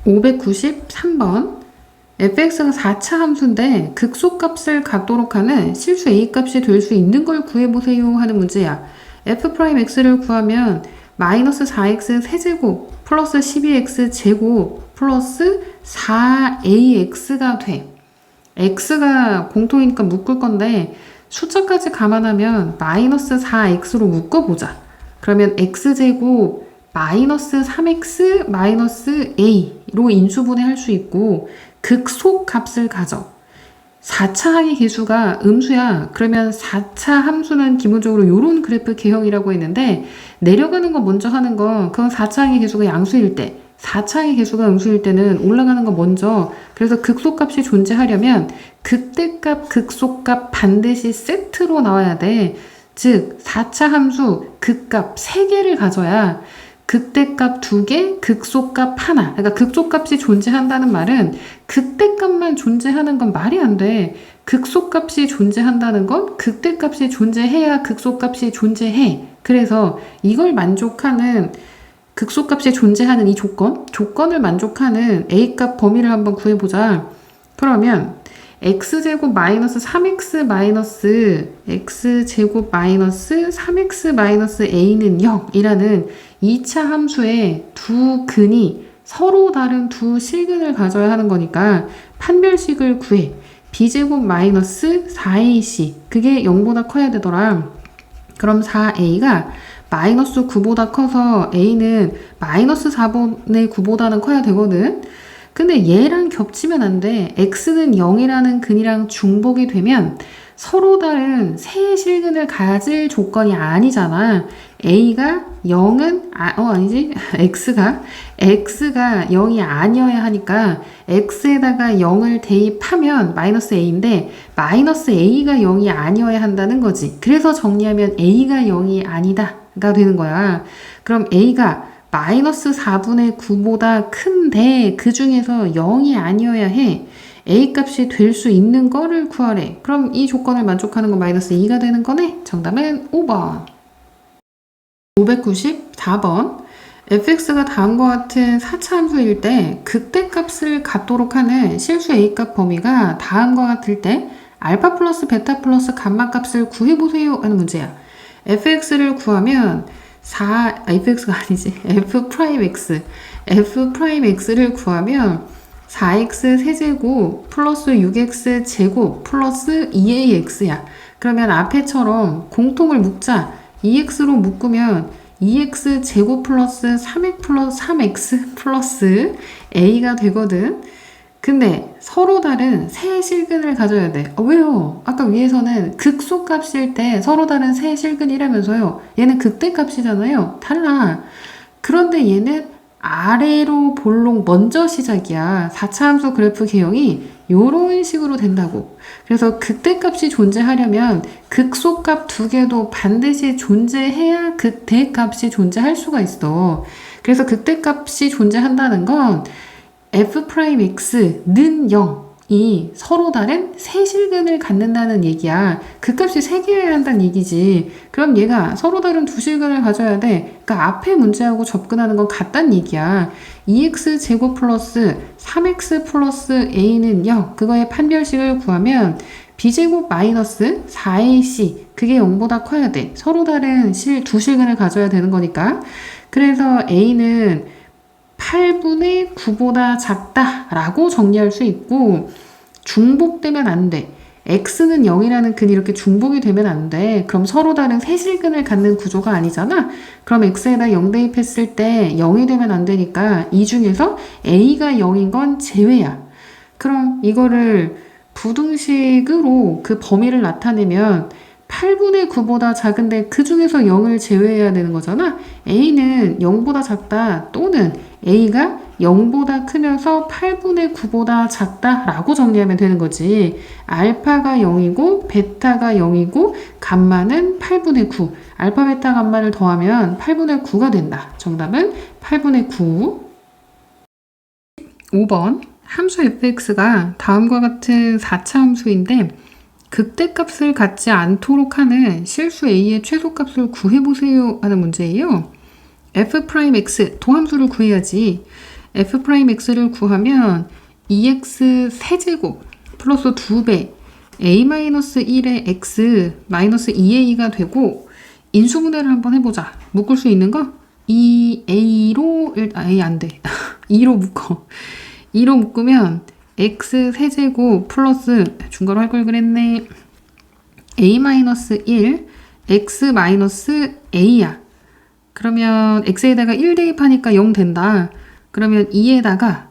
593번. fx가 4차 함수인데 극소값을 갖도록 하는 실수 a값이 될 수 있는 걸 구해보세요 하는 문제야. f'x를 구하면 마이너스 4x 세제곱 플러스 12x 제곱 플러스 4ax가 돼. x가 공통이니까 묶을 건데 숫자까지 감안하면 마이너스 4x로 묶어보자. 그러면 x제곱 마이너스 3x 마이너스 a로 인수분해 할 수 있고 극소값을 가져. 4차 항의 계수가 음수야. 그러면 4차 함수는 기본적으로 이런 그래프 개형이라고 했는데 내려가는 거 먼저 하는 건 그건 4차 항의 계수가 양수일 때 4차 항의 계수가 음수일 때는 올라가는 거 먼저. 그래서 극소값이 존재하려면 극대값 극소값 반드시 세트로 나와야 돼. 즉 4차 함수 극값 3개를 가져야 극대값 2개, 극소값 하나. 그러니까 극소값이 존재한다는 말은 극대값만 존재하는 건 말이 안 돼. 극소값이 존재한다는 건 극대값이 존재해야 극소값이 존재해. 그래서 이걸 만족하는 극소값이 존재하는 이 조건을 만족하는 A값 범위를 한번 구해보자. 그러면 x제곱 마이너스 3x 마이너스 x제곱 마이너스 3x 마이너스 a는 0이라는 2차 함수의 두 근이 서로 다른 두 실근을 가져야 하는 거니까 판별식을 구해. b제곱 마이너스 4ac 그게 0보다 커야 되더라. 그럼 4a가 마이너스 9보다 커서 a는 마이너스 4분의 9보다는 커야 되거든. 근데 얘랑 겹치면 안 돼. x는 0이라는 근이랑 중복이 되면 서로 다른 세 실근을 가질 조건이 아니잖아. a가 0은 아니지. x가 0이 아니어야 하니까 x에다가 0을 대입하면 마이너스 a인데 마이너스 a가 0이 아니어야 한다는 거지. 그래서 정리하면 a가 0이 아니다가 되는 거야. 그럼 a가 마이너스 4분의 9보다 큰데 그 중에서 0이 아니어야 해. A값이 될 수 있는 거를 구하래. 그럼 이 조건을 만족하는 건 마이너스 2가 되는 거네. 정답은 5번. 594번. fx가 다음과 같은 4차 함수일 때 극대값을 갖도록 하는 실수 A값 범위가 다음과 같을 때 알파 플러스 베타 플러스 감마 값을 구해보세요 하는 문제야. fx를 구하면 fx가 아니지. f'x를 구하면 4x 세제곱 플러스 6x 제곱 플러스 2ax야. 그러면 앞에처럼 공통을 묶자. 2x로 묶으면 2x 제곱 플러스 3x 플러스 a가 되거든. 근데 서로 다른 세 실근을 가져야 돼. 왜요? 아까 위에서는 극소값일 때 서로 다른 세 실근이라면서요. 얘는 극대값이잖아요. 달라. 그런데 얘는 아래로 볼록 먼저 시작이야. 4차 함수 그래프 개형이 요런 식으로 된다고. 그래서 극대값이 존재하려면 극소값 두 개도 반드시 존재해야 극대값이 존재할 수가 있어. 그래서 극대값이 존재한다는 건 f'x는 0이 서로 다른 세 실근을 갖는다는 얘기야. 그 값이 3개여야 한다는 얘기지. 그럼 얘가 서로 다른 두 실근을 가져야 돼. 그러니까 앞에 문제하고 접근하는 건 같다는 얘기야. 2x 제곱 플러스 3x 플러스 a는 0. 그거의 판별식을 구하면 b제곱 마이너스 4ac 그게 0보다 커야 돼. 서로 다른 두 실근을 가져야 되는 거니까. 그래서 a는 8분의 9보다 작다라고 정리할 수 있고 중복되면 안 돼. x는 0이라는 근이 이렇게 중복이 되면 안 돼. 그럼 서로 다른 세실근을 갖는 구조가 아니잖아. 그럼 x에다 0 대입했을 때 0이 되면 안 되니까 이 중에서 a가 0인 건 제외야. 그럼 이거를 부등식으로 그 범위를 나타내면 8분의 9보다 작은데 그 중에서 0을 제외해야 되는 거잖아. a는 0보다 작다 또는 a가 0보다 크면서 8분의 9보다 작다라고 정리하면 되는 거지. 알파가 0이고 베타가 0이고 감마는 8분의 9. 알파 베타 감마를 더하면 8분의 9가 된다. 정답은 8분의 9. 5번. 함수 fx가 다음과 같은 4차 함수인데 극대값을 갖지 않도록 하는 실수 a의 최소값을 구해보세요 하는 문제예요. f'x 도함수를 구해야지. f'x를 구하면 2x 세제곱 플러스 2배 a-1의 x 마이너스 2a가 되고 인수분해를 한번 해보자. 묶을 수 있는 거? 2a로 a 안 돼. 2로 묶어. 2로 묶으면 x 세제곱 플러스 중괄호 할 걸 그랬네. a-1 x 마이너스 a야. 그러면 x에다가 1 대입하니까 0 된다. 그러면 2에다가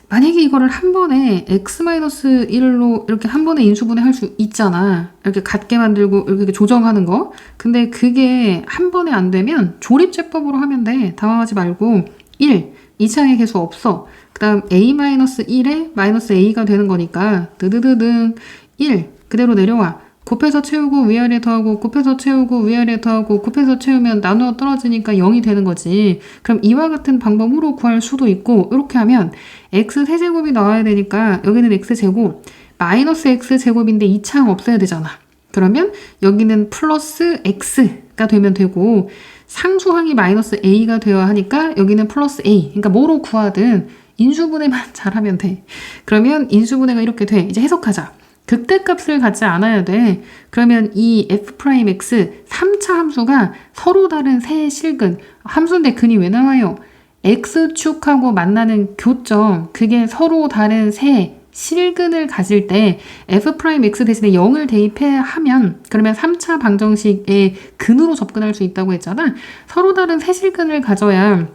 만약에 이거를 한 번에 x-1로 이렇게 한 번에 인수분해 할 수 있잖아. 이렇게 같게 만들고 이렇게 조정하는 거. 근데 그게 한 번에 안 되면 조립제법으로 하면 돼. 당황하지 말고 1, 2창에 계수 없어. 그 다음 a-1에 마이너스 a가 되는 거니까 드드드든 1 그대로 내려와. 곱해서 채우고 위아래 더하고 곱해서 채우고 위아래 더하고 곱해서 채우면 나누어 떨어지니까 0이 되는 거지. 그럼 이와 같은 방법으로 구할 수도 있고 이렇게 하면 x 세제곱이 나와야 되니까 여기는 x제곱 마이너스 x제곱인데 2창 없애야 되잖아. 그러면 여기는 플러스 x가 되면 되고 상수항이 마이너스 a가 되어야 하니까 여기는 플러스 a. 그러니까 뭐로 구하든 인수분해만 잘하면 돼. 그러면 인수분해가 이렇게 돼. 이제 해석하자. 극대값을 갖지 않아야 돼. 그러면 이 f'x 3차 함수가 서로 다른 세 실근 함수인데 근이 왜 나와요? x축하고 만나는 교점 그게 서로 다른 세 실근을 가질 때 f'x 대신에 0을 대입하면 그러면 3차 방정식의 근으로 접근할 수 있다고 했잖아. 서로 다른 세 실근을 가져야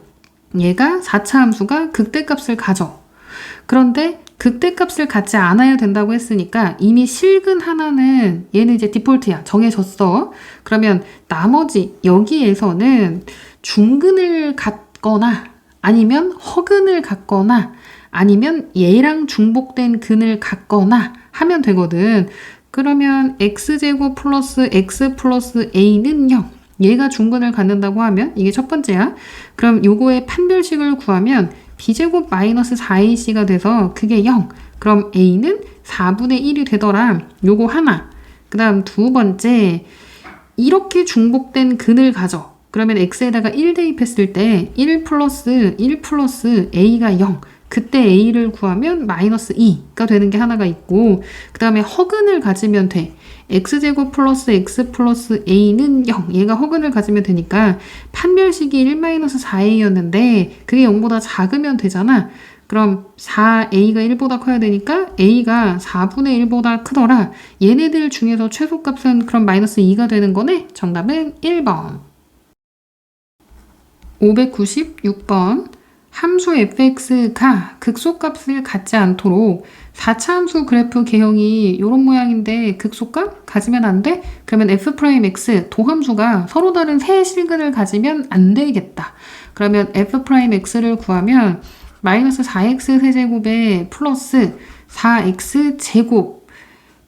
얘가 4차 함수가 극대값을 가져. 그런데 극대값을 갖지 않아야 된다고 했으니까 이미 실근 하나는 얘는 이제 디폴트야. 정해졌어. 그러면 나머지 여기에서는 중근을 갖거나 아니면 허근을 갖거나 아니면 얘랑 중복된 근을 갖거나 하면 되거든. 그러면 x제곱 플러스 x 플러스 a는 0. 얘가 중근을 갖는다고 하면 이게 첫 번째야. 그럼 요거의 판별식을 구하면 b제곱 마이너스 4ac가 돼서 그게 0. 그럼 a는 4분의 1이 되더라. 요거 하나. 그 다음 두 번째 이렇게 중복된 근을 가져. 그러면 x에다가 1 대입했을 때 1 플러스 a가 0. 그때 a를 구하면 마이너스 2가 되는 게 하나가 있고 그 다음에 허근을 가지면 돼. x제곱 플러스 x 플러스 a는 0. 얘가 허근을 가지면 되니까 판별식이 1-4a였는데 그게 0보다 작으면 되잖아. 그럼 4a가 1보다 커야 되니까 a가 4분의 1보다 크더라. 얘네들 중에서 최소값은 그럼 마이너스 2가 되는 거네. 정답은 1번. 596번. 함수 fx가 극소값을 갖지 않도록 4차 함수 그래프 개형이 이런 모양인데 극소값 가지면 안 돼? 그러면 f'x 도함수가 서로 다른 세 실근을 가지면 안 되겠다. 그러면 f'x를 구하면 마이너스 4x 세제곱에 플러스 4x 제곱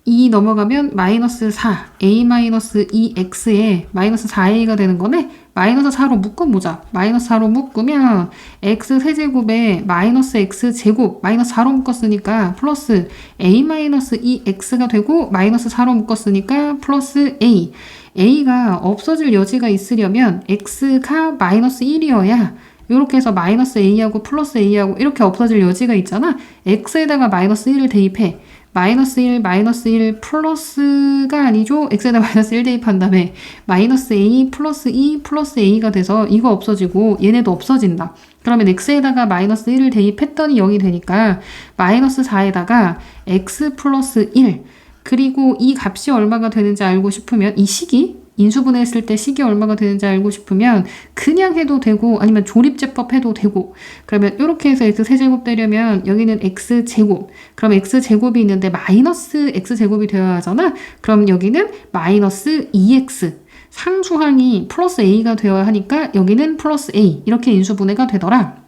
2 넘어가면 마이너스 4 a-2x에 마이너스 4a가 되는 거네. 마이너스 4로 묶어보자. 마이너스 4로 묶으면 x 세제곱에 마이너스 x 제곱 마이너스 4로 묶었으니까 플러스 a-2x가 되고 마이너스 4로 묶었으니까 플러스 a. a가 없어질 여지가 있으려면 x가 마이너스 1이어야 이렇게 해서 마이너스 a하고 플러스 a하고 이렇게 없어질 여지가 있잖아. x에다가 마이너스 1을 대입해. 마이너스 1, 마이너스 1 플러스가 아니죠. x에다 마이너스 1 대입한 다음에 마이너스 a 플러스 2 플러스 a가 돼서 이거 없어지고 얘네도 없어진다. 그러면 x에다가 마이너스 1을 대입했더니 0이 되니까 마이너스 4에다가 x 플러스 1 그리고 이 값이 얼마가 되는지 알고 싶으면 이 식이 인수분해했을 때 식이 얼마가 되는지 알고 싶으면 그냥 해도 되고 아니면 조립제법 해도 되고 그러면 이렇게 해서 x세제곱 되려면 여기는 x제곱 그럼 x제곱이 있는데 마이너스 x제곱이 되어야 하잖아. 그럼 여기는 마이너스 2x 상수항이 플러스 a가 되어야 하니까 여기는 플러스 a 이렇게 인수분해가 되더라.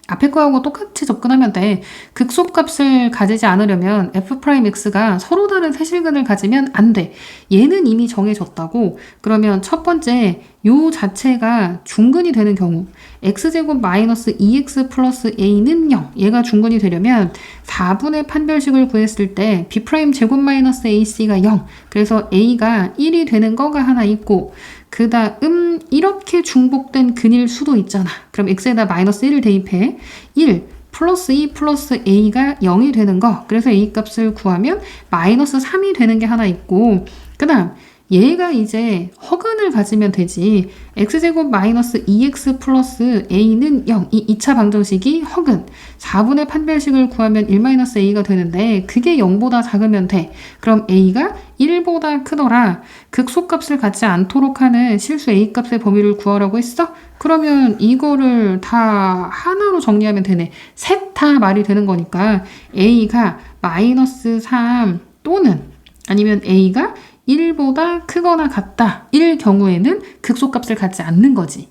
앞에 거하고 똑같이 접근하면 돼. 극소값을 가지지 않으려면 f'x가 서로 다른 세실근을 가지면 안 돼. 얘는 이미 정해졌다고. 그러면 첫 번째 요 자체가 중근이 되는 경우 x제곱 마이너스 2x 플러스 a는 0. 얘가 중근이 되려면 4분의 판별식을 구했을 때 b' 제곱 마이너스 ac가 0. 그래서 a가 1이 되는 거가 하나 있고 그 다음 이렇게 중복된 근일 수도 있잖아. 그럼 x에다 마이너스 1을 대입해. 1 플러스 2 플러스 a가 0이 되는 거. 그래서 a 값을 구하면 마이너스 3이 되는 게 하나 있고, 그 다음 얘가 이제 허근을 가지면 되지. x제곱 마이너스 2x 플러스 a는 0. 이 2차 방정식이 허근. 4분의 판별식을 구하면 1 마이너스 a가 되는데 그게 0보다 작으면 돼. 그럼 a가 1보다 크더라. 극소값을 갖지 않도록 하는 실수 a 값의 범위를 구하라고 했어? 그러면 이거를 다 하나로 정리하면 되네. 셋 다 말이 되는 거니까 a가 마이너스 3 또는 아니면 a가 1보다 크거나 같다. 일 경우에는 극소값을 갖지 않는 거지.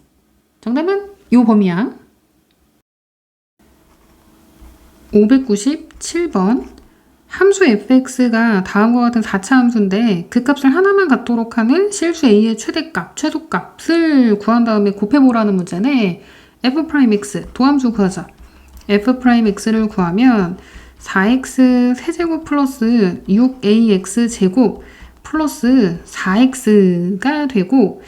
정답은 요 범위야. 597번. 함수 fx가 다음과 같은 4차 함수인데 그 값을 하나만 갖도록 하는 실수 a의 최대값, 최소값을 구한 다음에 곱해보라는 문제네. f'x 도함수 구하자. f'x를 구하면 4x 세제곱 플러스 6ax 제곱 플러스 4x가 되고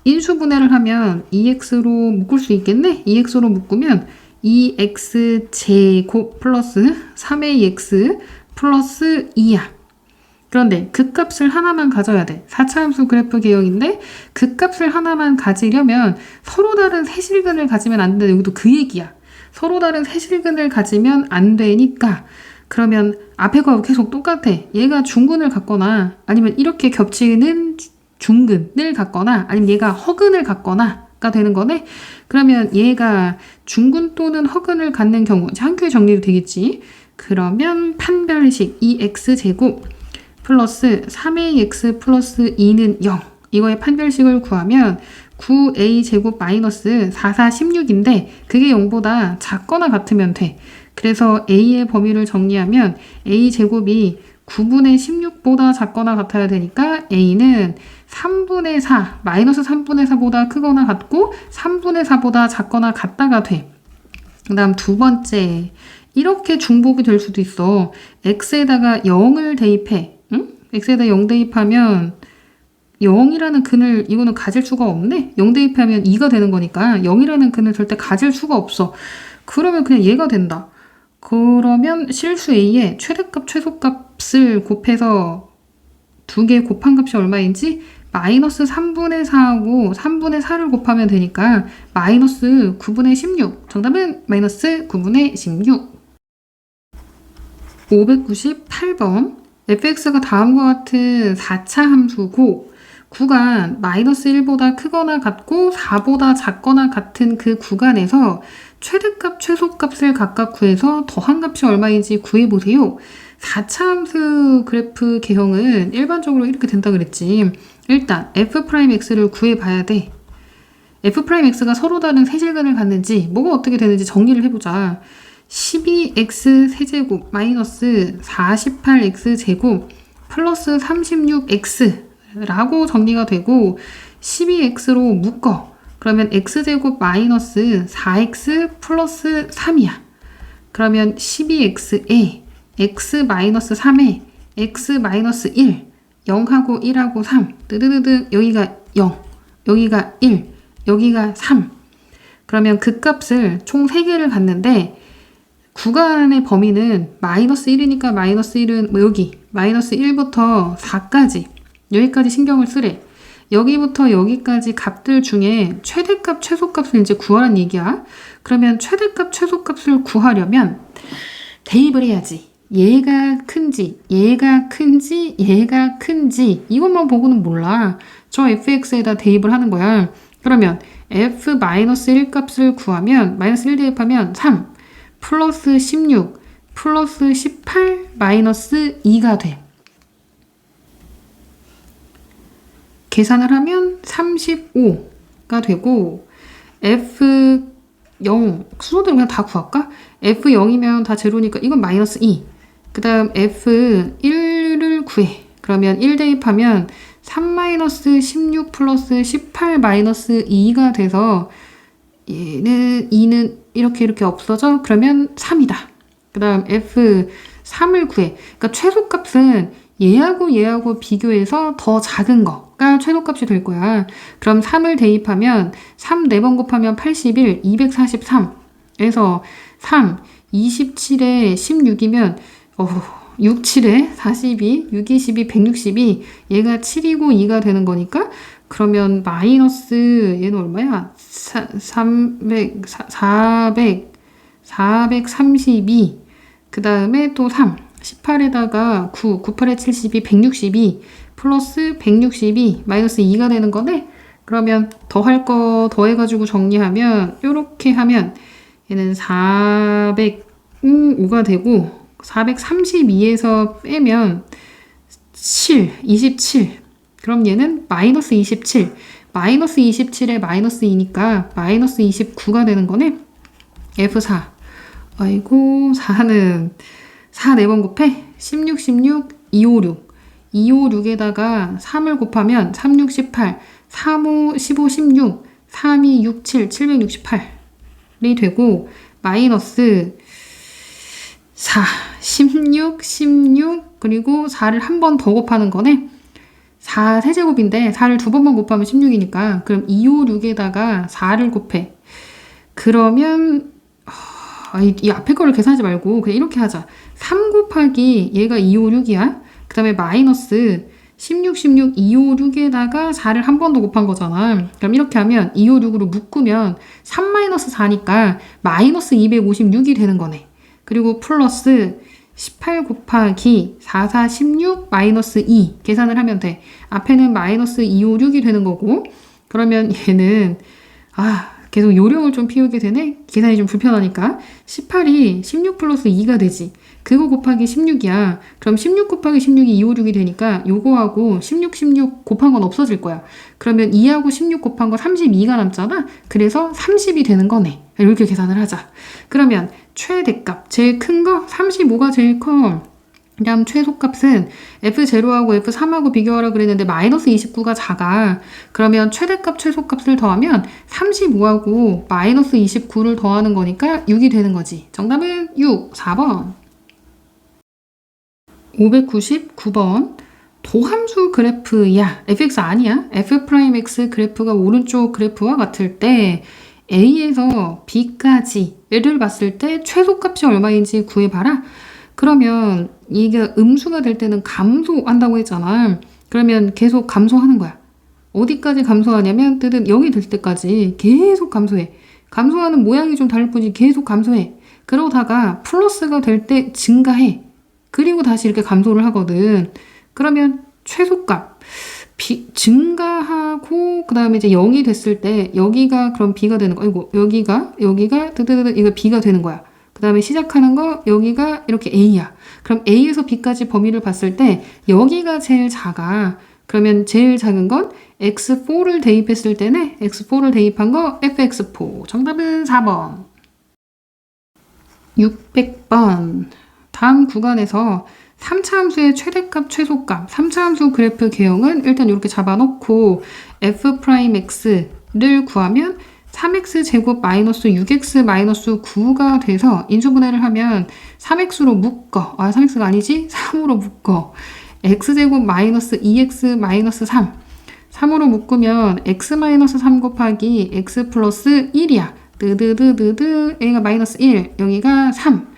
인수분해를 하면 2x로 묶을 수 있겠네? 2x로 묶으면 2x 제곱 플러스 3ax 플러스 2야. 그런데 그 값을 하나만 가져야 돼. 4차 함수 그래프 개형인데 그 값을 하나만 가지려면 서로 다른 세실근을 가지면 안 돼. 여기도 그 얘기야. 서로 다른 세실근을 가지면 안 되니까 그러면 앞에 거하고 계속 똑같아. 얘가 중근을 갖거나 아니면 이렇게 겹치는 중근을 갖거나 아니면 얘가 허근을 갖거나가 되는 거네. 그러면 얘가 중근 또는 허근을 갖는 경우 한 큐에 정리도 되겠지. 그러면 판별식 2x제곱 플러스 3ax 플러스 2는 0. 이거의 판별식을 구하면 9a제곱 마이너스 44, 16인데 그게 0보다 작거나 같으면 돼. 그래서 a의 범위를 정리하면 a제곱이 9분의 16보다 작거나 같아야 되니까 a는 3분의 4, 마이너스 3분의 4보다 크거나 같고 3분의 4보다 작거나 같다가 돼. 그 다음 두 번째, 이렇게 중복이 될 수도 있어. x에다가 0을 대입해. 응? x에다 0 대입하면 0이라는 근을 이거는 가질 수가 없네? 0 대입하면 2가 되는 거니까 0이라는 근을 절대 가질 수가 없어. 그러면 그냥 얘가 된다. 그러면 실수 a의 최대값, 최소값을 곱해서 두 개 곱한 값이 얼마인지 마이너스 3분의 4하고 3분의 4를 곱하면 되니까 마이너스 9분의 16. 정답은 마이너스 9분의 16. 598번. fx가 다음과 같은 4차 함수고 구간 마이너스 1보다 크거나 같고 4보다 작거나 같은 그 구간에서 최대값, 최소값을 각각 구해서 더한 값이 얼마인지 구해보세요. 4차 함수 그래프 개형은 일반적으로 이렇게 된다 그랬지. 일단 f'x를 구해봐야 돼. f'x가 서로 다른 세실근을 갖는지 뭐가 어떻게 되는지 정리를 해보자. 12x 세제곱 마이너스 48x 제곱 플러스 36x 라고 정리가 되고 12x로 묶어. 그러면 x제곱 마이너스 4x 플러스 3이야. 그러면 12x에 x 마이너스 3에 x 마이너스 1 0하고 1하고 3 뜨드드드 여기가 0 여기가 1 여기가 3 그러면 그 값을 총 3개를 갖는데 구간의 범위는 마이너스 1이니까 마이너스 1은 뭐 여기 마이너스 1부터 4까지 여기까지 신경을 쓰래. 여기부터 여기까지 값들 중에 최대값, 최소값을 이제 구하라는 얘기야. 그러면 최대값, 최소값을 구하려면 대입을 해야지. 얘가 큰지, 얘가 큰지, 얘가 큰지 이것만 보고는 몰라. 저 fx에다 대입을 하는 거야. 그러면 f-1 값을 구하면 마이너스 1 대입하면 3 플러스 16 플러스 18 마이너스 2가 돼. 계산을 하면 35가 되고 F0 순서대로 그냥 다 구할까? F0이면 다 제로니까 이건 마이너스 2. 그 다음 F1을 구해. 그러면 1 대입하면 3 마이너스 16 플러스 18 마이너스 2가 돼서 얘는 2는 이렇게 없어져. 그러면 3이다. 그 다음 F3을 구해. 그러니까 최소값은 얘하고 비교해서 더 작은 거. 거가 최소값이 될 거야. 그럼 3을 대입하면 3 4번 곱하면 81, 243에서 3, 27에 16이면 6, 7에 42, 6, 22, 162 얘가 7이고 2가 되는 거니까 그러면 마이너스 얘는 얼마야? 432 그 다음에 또 3 18에다가 9, 98에 72, 162 플러스 162 마이너스 2가 되는 거네. 그러면 더할 거 더해가지고 정리하면 요렇게 하면 얘는 405가 되고 432에서 빼면 7, 27 그럼 얘는 마이너스 27 마이너스 27에 마이너스 2니까 마이너스 29가 되는 거네. F4 아이고 4는 4 4번 곱해 16, 16, 256 256에다가 3을 곱하면 3, 6, 18 3, 5, 15, 16 3, 2, 6, 7 768이 되고 마이너스 4, 16, 16 그리고 4를 한 번 더 곱하는 거네. 4 세제곱인데 4를 두 번만 곱하면 16이니까 그럼 256에다가 4를 곱해. 그러면 이 앞에 거를 계산하지 말고 그냥 이렇게 하자. 3 곱하기 얘가 256이야. 그 다음에 마이너스 16, 16, 256에다가 4를 한 번 더 곱한 거잖아. 그럼 이렇게 하면 256으로 묶으면 3 마이너스 4니까 마이너스 256이 되는 거네. 그리고 플러스 18 곱하기 4, 4, 16 마이너스 2 계산을 하면 돼. 앞에는 마이너스 256이 되는 거고 그러면 얘는 계속 요령을 좀 피우게 되네. 계산이 좀 불편하니까 18이 16 플러스 2가 되지. 그거 곱하기 16이야. 그럼 16 곱하기 16이 256이 되니까 요거하고 16, 16 곱한 건 없어질 거야. 그러면 2하고 16 곱한 거 32가 남잖아. 그래서 30이 되는 거네. 이렇게 계산을 하자. 그러면 최대값 제일 큰 거 35가 제일 커. 그다음 최소값은 F0하고 F3하고 비교하라 그랬는데 마이너스 29가 작아. 그러면 최대값 최소값을 더하면 35하고 마이너스 29를 더하는 거니까 6이 되는 거지. 정답은 6, 4번. 599번. 도함수 그래프야. fx 아니야. f'x 그래프가 오른쪽 그래프와 같을 때 A에서 B까지를 봤을 때 최소값이 얼마인지 구해봐라. 그러면 이게 음수가 될 때는 감소한다고 했잖아. 그러면 계속 감소하는 거야. 어디까지 감소하냐면 뜻은 0이 될 때까지 계속 감소해. 감소하는 모양이 좀 다를 뿐이지 계속 감소해. 그러다가 플러스가 될 때 증가해. 그리고 다시 이렇게 감소를 하거든. 그러면 최소값 증가하고 그 다음에 이제 0이 됐을 때 여기가 그럼 B가 되는 거. 이거 여기가 뜨뜨뜨 이거 B가 되는 거야. 그 다음에 시작하는 거 여기가 이렇게 A야. 그럼 A에서 B까지 범위를 봤을 때 여기가 제일 작아. 그러면 제일 작은 건 X4를 대입했을 때는 X4를 대입한 거 FX4. 정답은 4번. 600번. 다음 구간에서 3차 함수의 최대값, 최소값, 3차 함수 그래프 개형은 일단 이렇게 잡아놓고 f'x를 구하면 3x 제곱 마이너스 6x 마이너스 9가 돼서 인수분해를 하면 3x로 묶어. 3x가 아니지? 3으로 묶어. x제곱 마이너스 2x 마이너스 3. 3으로 묶으면 x 마이너스 3 곱하기 x 플러스 1이야. 뜨드드드드 여기가 마이너스 1, 여기가 3.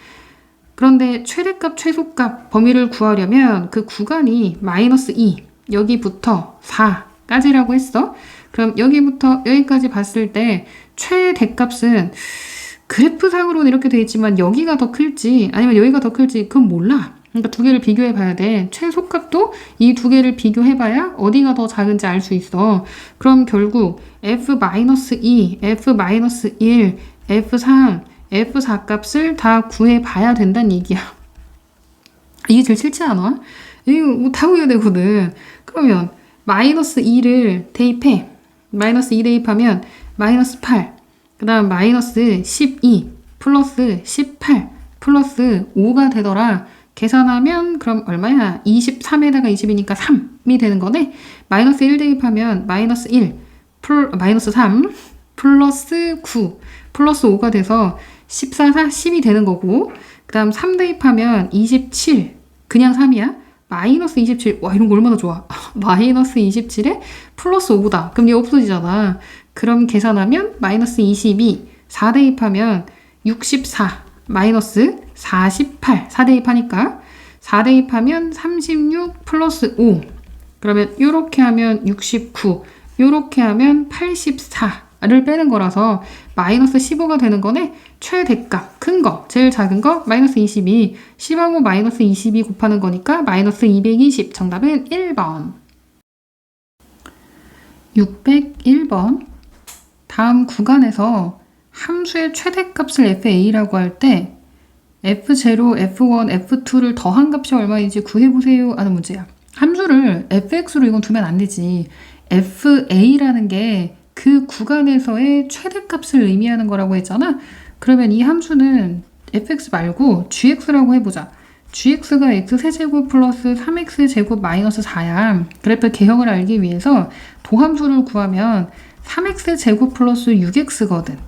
그런데 최대값, 최소값 범위를 구하려면 그 구간이 마이너스 2, 여기부터 4까지라고 했어. 그럼 여기부터 여기까지 봤을 때 최대값은 그래프상으로는 이렇게 돼 있지만 여기가 더 클지 아니면 여기가 더 클지 그건 몰라. 그러니까 두 개를 비교해 봐야 돼. 최소값도 이 두 개를 비교해 봐야 어디가 더 작은지 알 수 있어. 그럼 결국 F-2, F-1, F3, F4 값을 다 구해 봐야 된다는 얘기야. 이게 제일 싫지 않아? 이거 다 구해야 되거든. 그러면 마이너스 2를 대입해. 마이너스 2 대입하면 마이너스 8. 그 다음 마이너스 12 플러스 18 플러스 5가 되더라. 계산하면 그럼 얼마야? 23에다가 20이니까 3이 되는 거네. 마이너스 1 대입하면 마이너스 1 마이너스 3 플러스 9 플러스 5가 돼서 14, 4, 10이 되는 거고 그 다음 3 대입하면 27 그냥 3이야. 마이너스 27. 와, 이런 거 얼마나 좋아. 마이너스 27에 플러스 5다. 그럼 얘 없어지잖아. 그럼 계산하면 마이너스 22. 4 대입하면 64. 마이너스 48. 4 대입하니까. 4 대입하면 36 플러스 5. 그러면 이렇게 하면 69. 이렇게 하면 84를 빼는 거라서 마이너스 15가 되는 거네. 최대값 큰 거, 제일 작은 거 마이너스 22. 10하고 마이너스 22 곱하는 거니까 마이너스 220. 정답은 1번. 601번. 다음 구간에서 함수의 최대값을 fa라고 할 때 f0, f1, f2를 더한 값이 얼마인지 구해보세요 하는 문제야. 함수를 fx로 이건 두면 안 되지. fa라는 게 그 구간에서의 최대값을 의미하는 거라고 했잖아. 그러면 이 함수는 fx 말고 gx라고 해보자. gx가 x세제곱 플러스 3x제곱 마이너스 4야. 그래프 개형을 알기 위해서 도함수를 구하면 3x제곱 플러스 6x거든.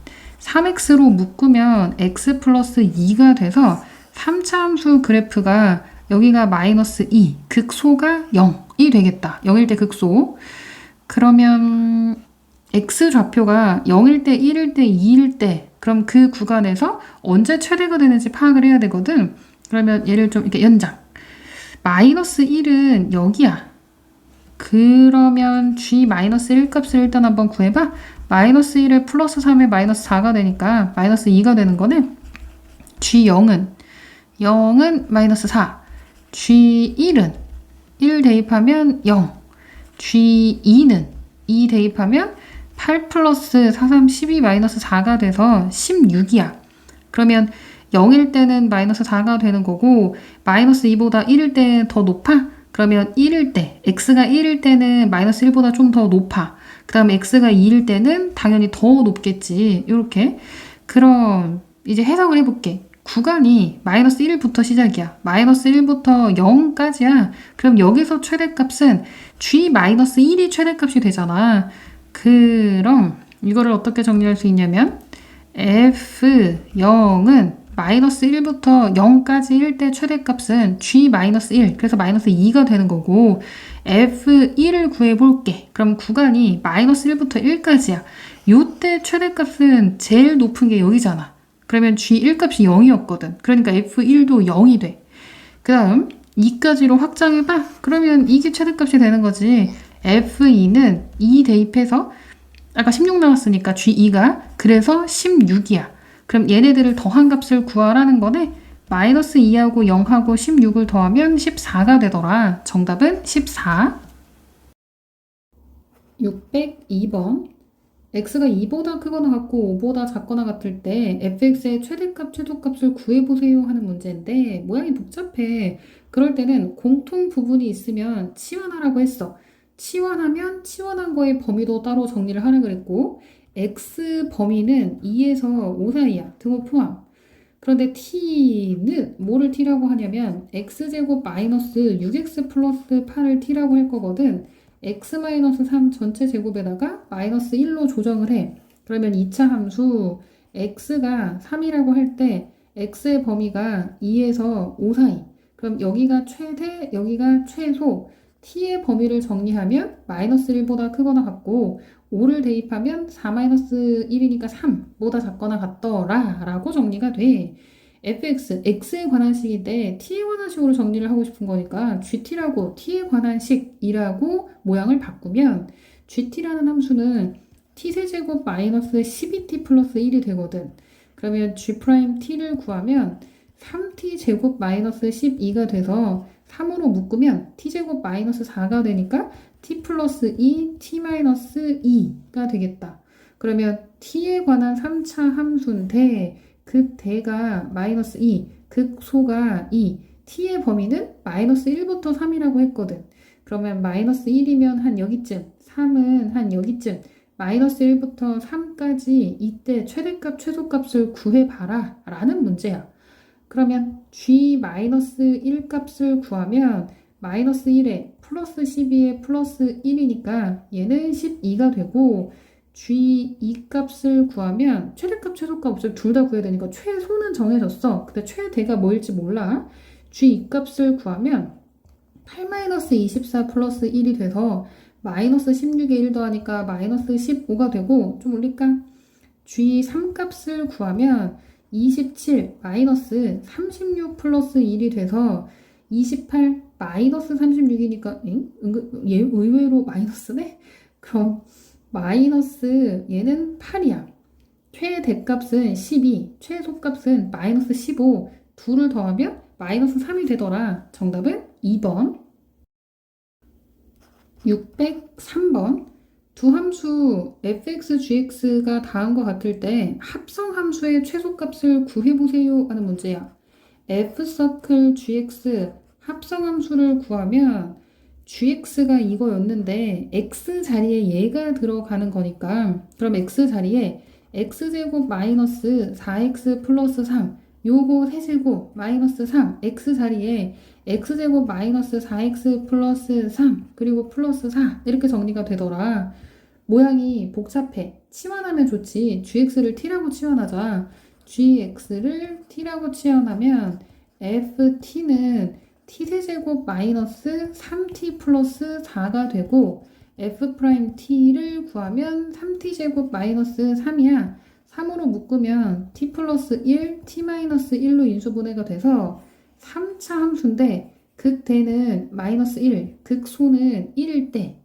3x로 묶으면 x 플러스 2가 돼서 3차 함수 그래프가 여기가 마이너스 2, 극소가 0이 되겠다. 0일 때 극소. 그러면 x 좌표가 0일 때, 1일 때, 2일 때 그럼 그 구간에서 언제 최대가 되는지 파악을 해야 되거든. 그러면 얘를 좀 이렇게 연장. 마이너스 1은 여기야. 그러면 g-1 값을 일단 한번 구해봐. 마이너스 1에 플러스 3에 마이너스 4가 되니까 마이너스 2가 되는 거네. g0은 마이너스 4. g1은 1 대입하면 0. g2는 2 대입하면 8 플러스 4, 3, 12 마이너스 4가 돼서 16이야. 그러면 0일 때는 마이너스 4가 되는 거고 마이너스 2보다 1일 때 더 높아? 그러면 1일 때, x가 1일 때는 마이너스 1보다 좀 더 높아. 그 다음에 x가 2일 때는 당연히 더 높겠지. 이렇게. 그럼 이제 해석을 해볼게. 구간이 마이너스 1부터 시작이야. 마이너스 1부터 0까지야. 그럼 여기서 최대값은 g-1이 최대값이 되잖아. 그럼 이거를 어떻게 정리할 수 있냐면 f0은 마이너스 1부터 0까지일 때 최대값은 g-1 그래서 마이너스 2가 되는 거고 f1을 구해볼게. 그럼 구간이 마이너스 1부터 1까지야. 요때 최대값은 제일 높은 게 여기잖아. 그러면 g1 값이 0이었거든. 그러니까 f1도 0이 돼. 그 다음 2까지로 확장해봐. 그러면 이게 최대값이 되는 거지. f2는 2 대입해서 아까 16 나왔으니까 g2가 그래서 16이야. 그럼 얘네들을 더한 값을 구하라는 거네. 마이너스 2하고 0하고 16을 더하면 14가 되더라. 정답은 14. 602번. x가 2보다 크거나 같고 5보다 작거나 같을 때 fx의 최대값, 최소값을 구해보세요 하는 문제인데 모양이 복잡해. 그럴 때는 공통 부분이 있으면 치환하라고 했어. 치환하면 치환한 거의 범위도 따로 정리를 하라 그랬고 x 범위는 2에서 5 사이야. 등호 포함. 그런데 t는 뭐를 t라고 하냐면 x제곱 마이너스 6x 플러스 8을 t라고 할 거거든. x-3 전체 제곱에다가 마이너스 1로 조정을 해. 그러면 2차 함수 x가 3이라고 할 때 x의 범위가 2에서 5 사이. 그럼 여기가 최대, 여기가 최소. t의 범위를 정리하면 마이너스 1보다 크거나 같고 5를 대입하면 4-1이니까 3보다 작거나 같더라 라고 정리가 돼. fx, x에 관한 식인데 t에 관한 식으로 정리를 하고 싶은 거니까 gt라고 t에 관한 식이라고 모양을 바꾸면 gt라는 함수는 t세제곱 마이너스 12t 플러스 1이 되거든. 그러면 g't를 구하면 3t 제곱 마이너스 12가 돼서 3으로 묶으면 t제곱 마이너스 4가 되니까 t 플러스 2, t 마이너스 2가 되겠다. 그러면 t에 관한 3차 함수인데 극대가 마이너스 2, 극소가 2, t의 범위는 마이너스 1부터 3이라고 했거든. 그러면 마이너스 1이면 한 여기쯤, 3은 한 여기쯤, 마이너스 1부터 3까지 이때 최대값, 최소값을 구해봐라 라는 문제야. 그러면 g-1 값을 구하면 마이너스 1에 플러스 12에 플러스 1이니까 얘는 12가 되고 g2 값을 구하면 최대값, 최소값 어차피 둘 다 구해야 되니까 최소는 정해졌어. 근데 최대가 뭐일지 몰라. g2 값을 구하면 8-24 플러스 1이 돼서 마이너스 16에 1 더하니까 마이너스 15가 되고, 좀 올릴까? G3 값을 구하면 27 마이너스 36 플러스 1이 돼서 28 마이너스 36이니까 얘 의외로 마이너스네? 그럼 마이너스 얘는 8이야. 최대값은 12, 최소값은 마이너스 15, 둘을 더하면 마이너스 3이 되더라. 정답은 2번. 603번. 두 함수 fx, gx가 다음과 같을 때 합성 함수의 최소값을 구해보세요 하는 문제야. f서클 gx 합성 함수를 구하면 gx가 이거였는데 x 자리에 얘가 들어가는 거니까, 그럼 x 자리에 x제곱 마이너스 4x 플러스 3, 요거 세제곱 마이너스 3, x 자리에 x제곱 마이너스 4x 플러스 3, 그리고 플러스 4 이렇게 정리가 되더라. 모양이 복잡해. 치환하면 좋지. gx를 t라고 치환하자. gx를 t라고 치환하면 ft는 t세제곱 마이너스 3t 플러스 4가 되고, f't를 구하면 3t제곱 마이너스 3이야. 3으로 묶으면 t 플러스 1, t 마이너스 1로 인수분해가 돼서 3차 함수인데 극대는 마이너스 1, 극소는 1일 때.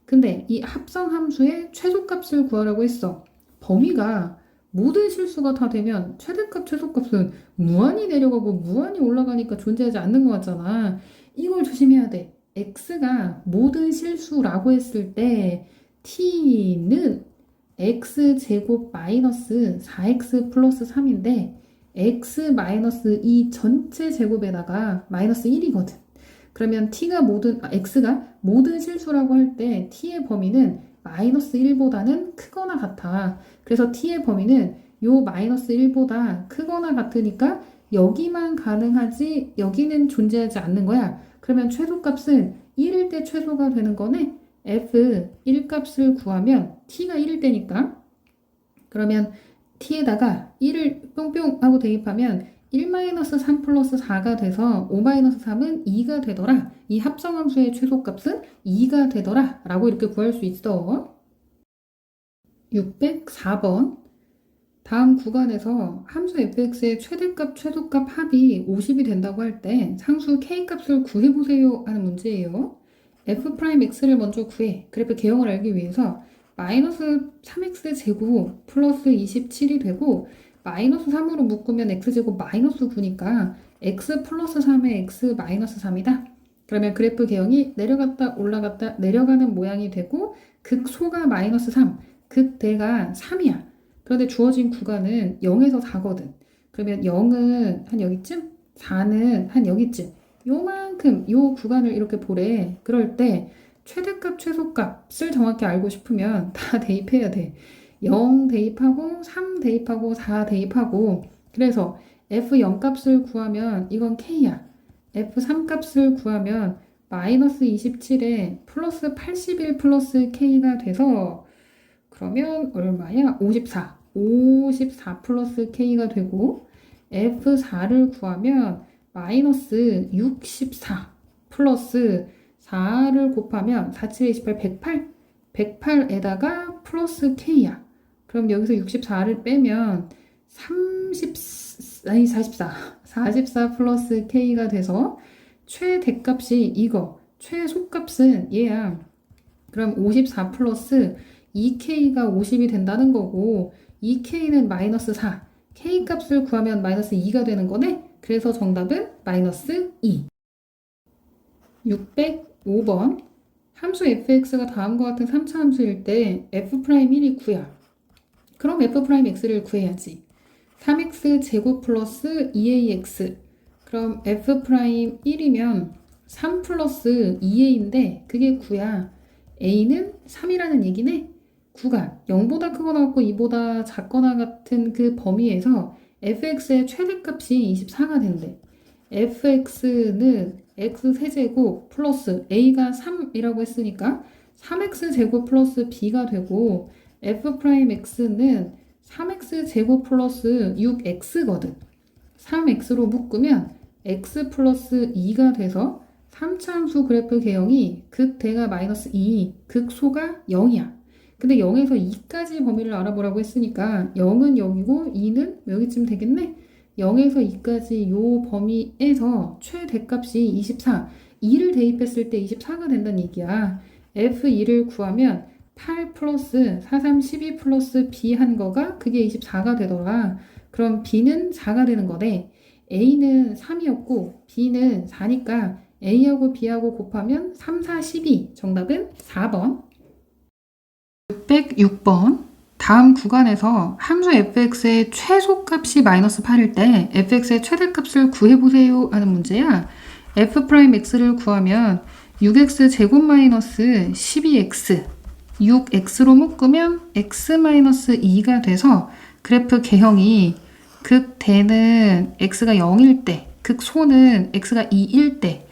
근데 이 합성 함수의 최소값을 구하라고 했어. 범위가 모든 실수가 다 되면 최대값, 최소값은 무한히 내려가고 무한히 올라가니까 존재하지 않는 것 같잖아. 이걸 조심해야 돼. x가 모든 실수라고 했을 때 t는 x제곱 마이너스 4x 플러스 3인데 x 마이너스 2 전체 제곱에다가 마이너스 1이거든. 그러면 x가 모든 실수라고 할 때 t의 범위는 마이너스 1보다는 크거나 같아. 그래서 t의 범위는 요 마이너스 1보다 크거나 같으니까 여기만 가능하지 여기는 존재하지 않는 거야. 그러면 최소값은 1일 때 최소가 되는 거네. f 1값을 구하면 t가 1일 때니까, 그러면 t에다가 1을 뿅뿅 하고 대입하면 1-3 플러스 4가 돼서 5-3은 2가 되더라. 이 합성함수의 최소값은 2가 되더라 라고 이렇게 구할 수 있어. 604번. 다음 구간에서 함수 fx의 최대값, 최소값 합이 50이 된다고 할 때 상수 k값을 구해보세요 하는 문제예요. f'x를 먼저 구해. 그래프 개형을 알기 위해서 마이너스 3x 제곱 플러스 27이 되고, 마이너스 3으로 묶으면 x제곱 마이너스 9니까 x 플러스 3의 x 마이너스 3이다. 그러면 그래프 개형이 내려갔다 올라갔다 내려가는 모양이 되고, 극소가 마이너스 3, 극대가 3이야. 그런데 주어진 구간은 0에서 4거든. 그러면 0은 한 여기쯤, 4는 한 여기쯤. 요만큼 요 구간을 이렇게 보래. 그럴 때 최대값, 최소값을 정확히 알고 싶으면 다 대입해야 돼. 0 대입하고 3 대입하고 4 대입하고. 그래서 f0 값을 구하면 이건 k야. f3 값을 구하면 마이너스 27에 플러스 81 플러스 k가 돼서, 그러면 얼마야? 54. 54 플러스 k가 되고, f4를 구하면 마이너스 64 플러스 4를 곱하면 4, 7, 28, 108. 108에다가 플러스 k야. 그럼 여기서 64를 빼면 44 플러스 k가 돼서 최대값이 이거, 최소값은 얘야. 그럼 54 플러스 2k가 50이 된다는 거고, 2k는 마이너스 4, k 값을 구하면 마이너스 2가 되는 거네. 그래서 정답은 마이너스 2. 605번. 함수 fx가 다음과 같은 3차 함수일 때 f'1이 9야. 그럼 f'x를 구해야지. 3x 제곱 플러스 2ax. 그럼 f'1이면 3 플러스 2a인데 그게 9야. a는 3이라는 얘기네. 9가 0보다 크거나 같고 2보다 작거나 같은 그 범위에서 fx의 최대값이 24가 된대. fx는 x세제곱 플러스 a가 3이라고 했으니까 3x제곱 플러스 b가 되고, f'x는 3x제곱 플러스 6x거든. 3x로 묶으면 x 플러스 2가 돼서 3차 함수 그래프 개형이 극대가 마이너스 2, 극소가 0이야. 근데 0에서 2까지 범위를 알아보라고 했으니까 0은 여기고 2는 여기쯤 되겠네? 0에서 2까지 요 범위에서 최대값이 24, 2를 대입했을 때 24가 된다는 얘기야. F2를 구하면 8 플러스 4, 3, 12 플러스 B 한 거가 그게 24가 되더라. 그럼 B는 4가 되는 거네. A는 3이었고 B는 4니까 A하고 B하고 곱하면 3, 4, 12. 정답은 4번. 606번. 다음 구간에서 함수 fx의 최소값이 마이너스 8일 때 fx의 최대값을 구해보세요 하는 문제야. f'x를 구하면 6x 제곱 마이너스 12x 6x로 묶으면 x 마이너스 2가 돼서 그래프 개형이 극대는 x가 0일 때, 극소는 x가 2일 때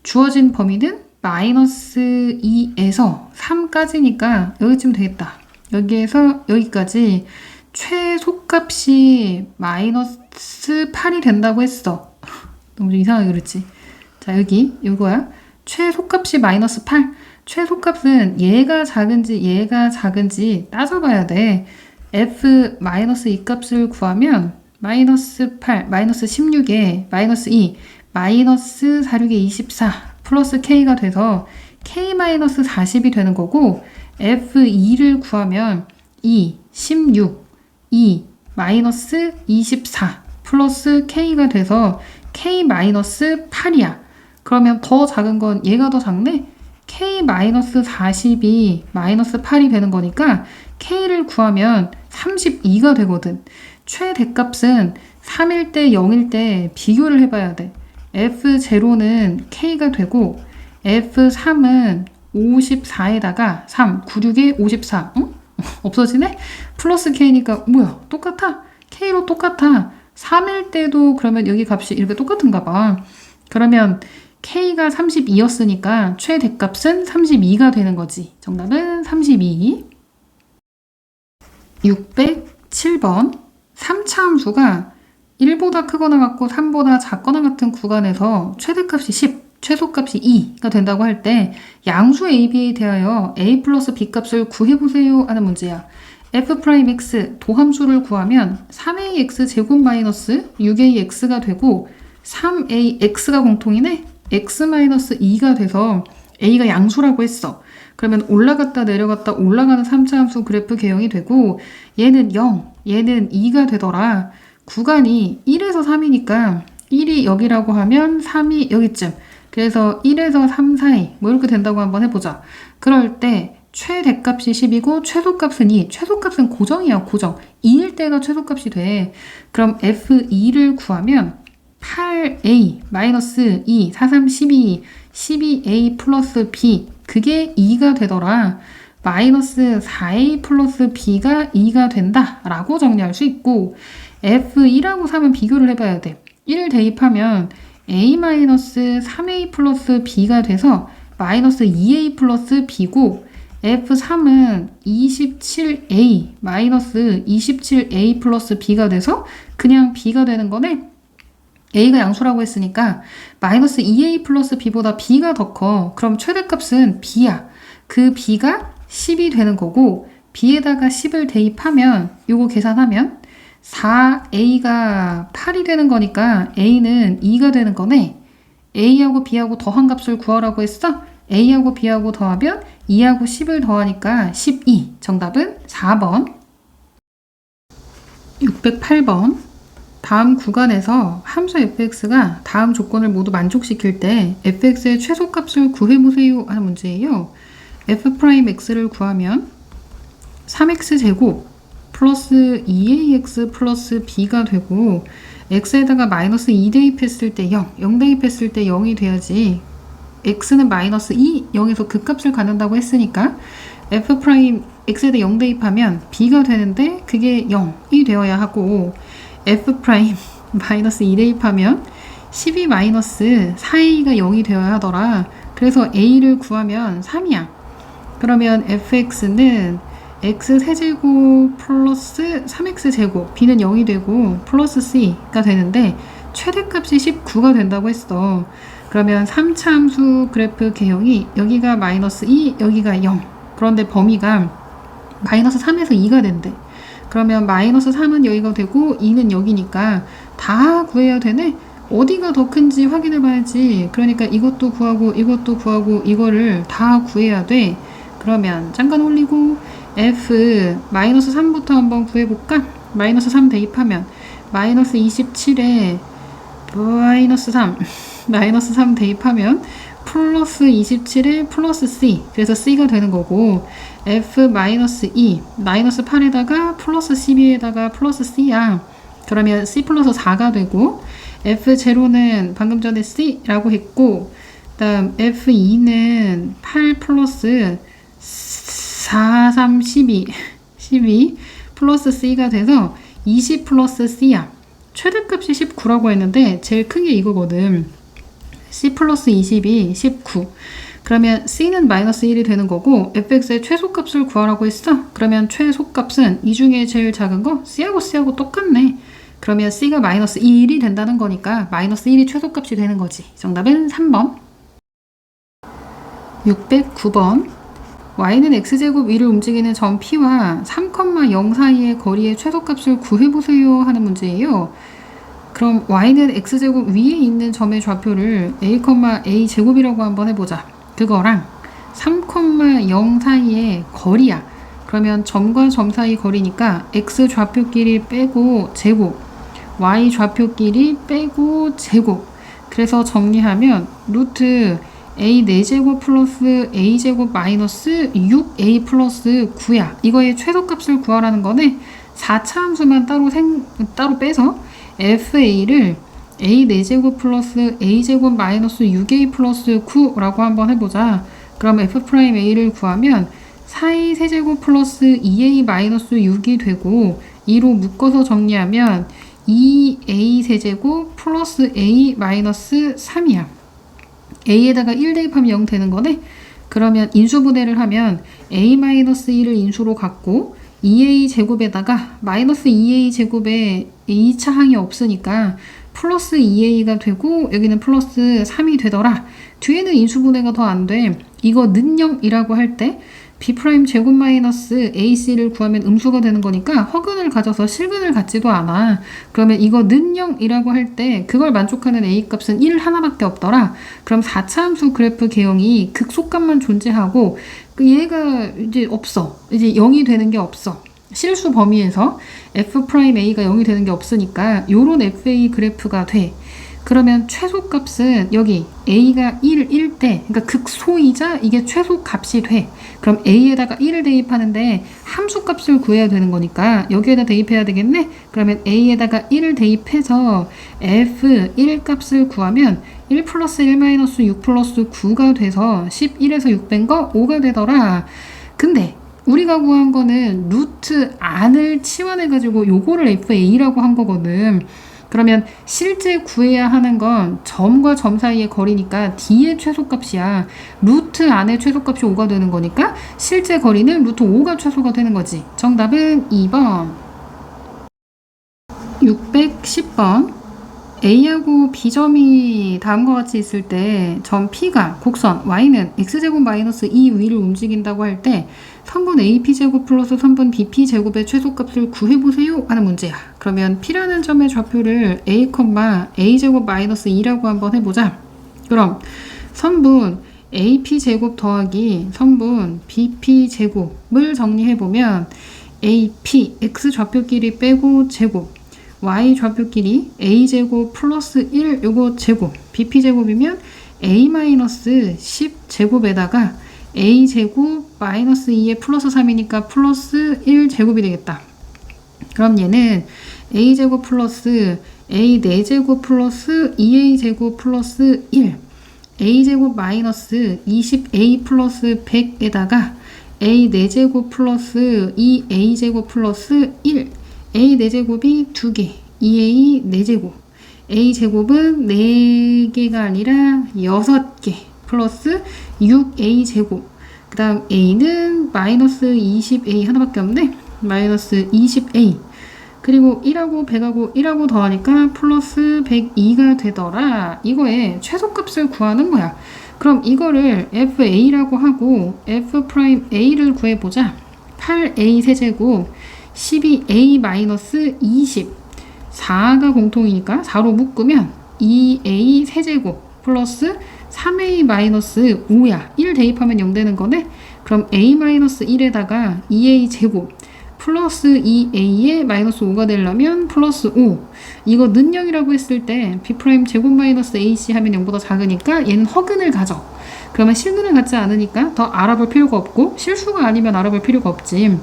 주어진 범위는 마이너스 2에서 3까지니까 여기쯤 되겠다. 여기에서 여기까지 최소값이 마이너스 8이 된다고 했어. 너무 좀 이상하게 그랬지. 자, 여기 이거야. 최소값이 마이너스 8. 최소값은 얘가 작은지 따져봐야 돼. f 마이너스 2 값을 구하면 마이너스 8, 마이너스 16에 마이너스 2, 마이너스 46에 24 플러스 k가 돼서 k 마이너스 40이 되는 거고 f2를 구하면 2, 16, 2, 마이너스 24 플러스 k가 돼서 k 마이너스 8이야. 그러면 더 작은 건 얘가 더 작네? k 마이너스 40이 마이너스 8이 되는 거니까 k를 구하면 32가 되거든. 최대값은 3일 때 0일 때 비교를 해봐야 돼. f0는 k가 되고 f3은 54에다가 3, 96에 54. 응? 없어지네? 플러스 k니까 뭐야? 똑같아? k로 똑같아. 3일 때도 그러면 여기 값이 이렇게 똑같은가 봐. 그러면 k가 32였으니까 최대값은 32가 되는 거지. 정답은 32. 607번. 3차 함수가 1보다 크거나 같고 3보다 작거나 같은 구간에서 최대값이 10, 최소값이 2가 된다고 할 때 양수 AB에 대하여 A 플러스 B 값을 구해보세요 하는 문제야. F'X 도함수를 구하면 3AX 제곱 마이너스 6AX가 되고 3AX가 공통이네? X 마이너스 2가 돼서 A가 양수라고 했어. 그러면 올라갔다 내려갔다 올라가는 3차 함수 그래프 개형이 되고 얘는 0, 얘는 2가 되더라. 구간이 1에서 3이니까 1이 여기라고 하면 3이 여기쯤. 그래서 1에서 3 사이 뭐 이렇게 된다고 한번 해보자. 그럴 때 최대값이 10이고 최소값은 2. 최소값은 고정이야, 고정. 2일 때가 최소값이 돼. 그럼 F2를 구하면 8A 마이너스 2, 4, 3, 12, 12A 플러스 B 그게 2가 되더라. 마이너스 4A 플러스 B가 2가 된다 라고 정리할 수 있고 F1하고 3은 비교를 해봐야 돼. 1을 대입하면 A 마이너스 3A 플러스 B가 돼서 마이너스 2A 플러스 B고 F3은 27A 마이너스 27A 플러스 B가 돼서 그냥 B가 되는 거네. A가 양수라고 했으니까 마이너스 2A 플러스 B보다 B가 더 커. 그럼 최대값은 B야. 그 B가 10이 되는 거고 B에다가 10을 대입하면 요거 계산하면 4A가 8이 되는 거니까 A는 2가 되는 거네. A하고 B하고 더한 값을 구하라고 했어. A하고 B하고 더하면 2하고 10을 더하니까 12. 정답은 4번. 608번. 다음 구간에서 함수 fx가 다음 조건을 모두 만족시킬 때 fx의 최소값을 구해보세요 하는 문제예요. f'x를 구하면 3x제곱 플러스 2ax 플러스 b가 되고 x에다가 마이너스 2 대입했을 때 0, 0 대입했을 때 0이 돼야지. x는 마이너스 2, 0에서 그 값을 갖는다고 했으니까 f'x에다 0 대입하면 b가 되는데 그게 0이 되어야 하고 f' 마이너스 2 대입하면 12 마이너스 4a가 0이 되어야 하더라. 그래서 a를 구하면 3이야. 그러면 fx는 x 세제곱 플러스 3x 제곱 b는 0이 되고 플러스 c가 되는데 최대값이 19가 된다고 했어. 그러면 3차 함수 그래프 개형이 여기가 마이너스 2, 여기가 0. 그런데 범위가 마이너스 3에서 2가 된대. 그러면 마이너스 3은 여기가 되고 2는 여기니까 다 구해야 되네? 어디가 더 큰지 확인해 봐야지. 그러니까 이것도 구하고 이것도 구하고 이거를 다 구해야 돼. 그러면 잠깐 올리고 f 마이너스 3부터 한번 구해볼까? 마이너스 3 대입하면 마이너스 27에 마이너스 3 마이너스 3 대입하면 플러스 27에 플러스 c, 그래서 c가 되는 거고, f 마이너스 2 마이너스 8에다가 플러스 12에다가 플러스 c야. 그러면 c 플러스 4가 되고, f0는 방금 전에 c라고 했고, 그 다음 f2는 8 플러스 4, 3, 12 플러스 c가 돼서 20 플러스 c야. 최대값이 19라고 했는데 제일 큰 게 이거거든. c 플러스 20이 19. 그러면 c는 마이너스 1이 되는 거고, fx의 최소값을 구하라고 했어. 그러면 최소값은 이 중에 제일 작은 거 c하고 똑같네. 그러면 c가 마이너스 1이 된다는 거니까 마이너스 1이 최소값이 되는 거지. 정답은 3번. 609번. y는 x제곱 위를 움직이는 점 p와 3,0 사이의 거리의 최소값을 구해보세요 하는 문제예요. 그럼 y는 x제곱 위에 있는 점의 좌표를 a, a제곱이라고 한번 해보자. 그거랑 3,0 사이의 거리야. 그러면 점과 점 사이 거리니까 x 좌표끼리 빼고 제곱, y 좌표끼리 빼고 제곱. 그래서 정리하면 루트 a 4제곱 플러스 a제곱 마이너스 6a 플러스 9야. 이거의 최소값을 구하라는 거네. 4차 함수만 따로 빼서 fa를 a 4제곱 플러스 a제곱 마이너스 6a 플러스 9라고 한번 해보자. 그럼 f'a를 구하면 4a 세제곱 플러스 2a 마이너스 6이 되고, 2로 묶어서 정리하면 2a 세제곱 플러스 a 마이너스 3이야. a에다가 1 대입하면 0 되는 거네. 그러면 인수분해를 하면 a-1을 인수로 갖고 2a 제곱에다가 마이너스 2a 제곱에 2차 항이 없으니까 플러스 2a가 되고, 여기는 플러스 3이 되더라. 뒤에는 인수분해가 더 안 돼. 이거 는영이라고 할 때 b' 제곱 마이너스 ac를 구하면 음수가 되는 거니까 허근을 가져서 실근을 갖지도 않아. 그러면 이거 는영이라고 할 때 그걸 만족하는 a 값은 1 하나밖에 없더라. 그럼 4차 함수 그래프 개형이 극소값만 존재하고 얘가 이제 없어. 이제 0이 되는 게 없어. 실수 범위에서 f'a가 0이 되는 게 없으니까 요런 fa 그래프가 돼. 그러면 최소값은 여기 a가 1일 때, 그러니까 극소이자 이게 최소값이 돼. 그럼 a에다가 1을 대입하는데 함수값을 구해야 되는 거니까 여기에다 대입해야 되겠네. 그러면 a에다가 1을 대입해서 f1 값을 구하면 1 플러스 1 마이너스 6 플러스 9가 돼서 11에서 6 뺀 거 5가 되더라. 근데 우리가 구한 거는 루트 안을 치환해가지고 요거를 fa라고 한 거거든. 그러면 실제 구해야 하는 건 점과 점 사이의 거리니까 d의 최소값이야. 루트 안의 최소값이 5가 되는 거니까 실제 거리는 루트 5가 최소가 되는 거지. 정답은 2번. 610번. A하고 B점이 다음과 같이 있을 때 점 P가 곡선 Y는 X제곱 마이너스 2 위를 움직인다고 할 때 선분 AP제곱 플러스 선분 BP제곱의 최소값을 구해보세요 하는 문제야. 그러면 P라는 점의 좌표를 A, A제곱 마이너스 2라고 한번 해보자. 그럼 선분 AP제곱 더하기 선분 BP제곱을 정리해보면 AP, X 좌표끼리 빼고 제곱, y 좌표끼리 a제곱 플러스 1 요거 제곱, bp제곱이면 a-10 제곱에다가 a제곱 마이너스 2에 플러스 3이니까 플러스 1 제곱이 되겠다. 그럼 얘는 a제곱 플러스 a 4제곱 플러스 2a제곱 플러스 1, a제곱 마이너스 20a 플러스 100에다가 a 4제곱 플러스 2a제곱 플러스 1, a 4제곱이 2개, 2a 4제곱, a 제곱은 4개가 아니라 6개 플러스 6a 제곱. 그 다음 a는 마이너스 20a 하나밖에 없네. 마이너스 20a. 그리고 1하고 100하고 1하고 더하니까 플러스 102가 되더라. 이거의 최소값을 구하는 거야. 그럼 이거를 FA라고 하고 F'A를 구해보자. 8A 세제곱 12A-20 4가 공통이니까 4로 묶으면 2A 세제곱 플러스 3A-5야. 1 대입하면 0 되는 거네. 그럼 A-1에다가 2A 제곱 플러스 2a에 마이너스 5가 되려면 플러스 5. 이거 는 0이라고 했을 때 b' 제곱 마이너스 ac 하면 0보다 작으니까 얘는 허근을 가져. 그러면 실근을 갖지 않으니까 더 알아볼 필요가 없고 실수가 아니면 알아볼 필요가 없지.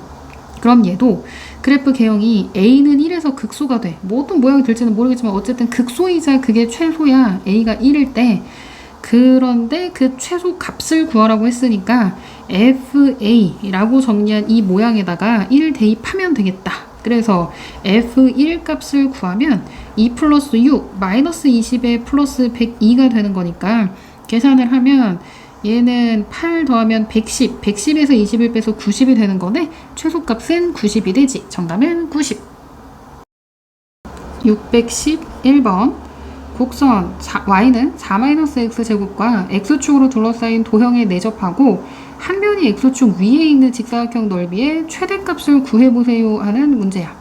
그럼 얘도 그래프 개형이 a는 1에서 극소가 돼. 뭐 어떤 모양이 될지는 모르겠지만 어쨌든 극소이자 그게 최소야. a가 1일 때. 그런데 그 최소 값을 구하라고 했으니까 FA라고 정리한 이 모양에다가 1 대입하면 되겠다. 그래서 F1 값을 구하면 2 플러스 6 마이너스 20에 플러스 102가 되는 거니까 계산을 하면 얘는 8 더하면 110, 110에서 20을 빼서 90이 되는 거네. 최소값은 90이 되지. 정답은 90. 611번 곡선 y는 4-x제곱과 x축으로 둘러싸인 도형에 내접하고 한 변이 x축 위에 있는 직사각형 넓이의 최대값을 구해보세요 하는 문제야.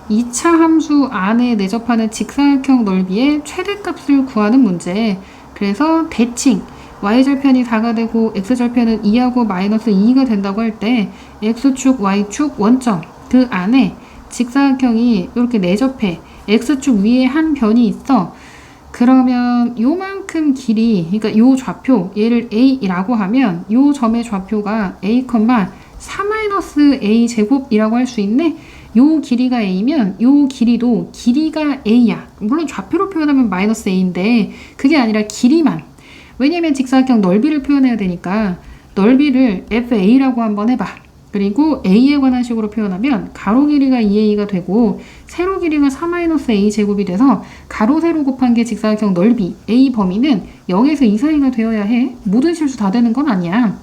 2차 함수 안에 내접하는 직사각형 넓이의 최대값을 구하는 문제. 그래서 대칭 y절편이 4가 되고 x절편은 2하고 마이너스 2가 된다고 할 때 x축, y축 원점 그 안에 직사각형이 이렇게 내접해. x축 위에 한 변이 있어. 그러면 요만큼 길이, 그러니까 요 좌표, 얘를 A라고 하면 요 점의 좌표가 A, 4-A 제곱이라고 할 수 있네. 요 길이가 A면 요 길이도 길이가 A야. 물론 좌표로 표현하면 마이너스 A인데 그게 아니라 길이만. 왜냐면 직사각형 넓이를 표현해야 되니까 넓이를 FA라고 한번 해봐. 그리고 A에 관한 식으로 표현하면 가로 길이가 2A가 되고 세로 길이가 4-A 제곱이 돼서 가로 세로 곱한 게 직사각형 넓이 A 범위는 0에서 2 사이가 되어야 해. 모든 실수 다 되는 건 아니야.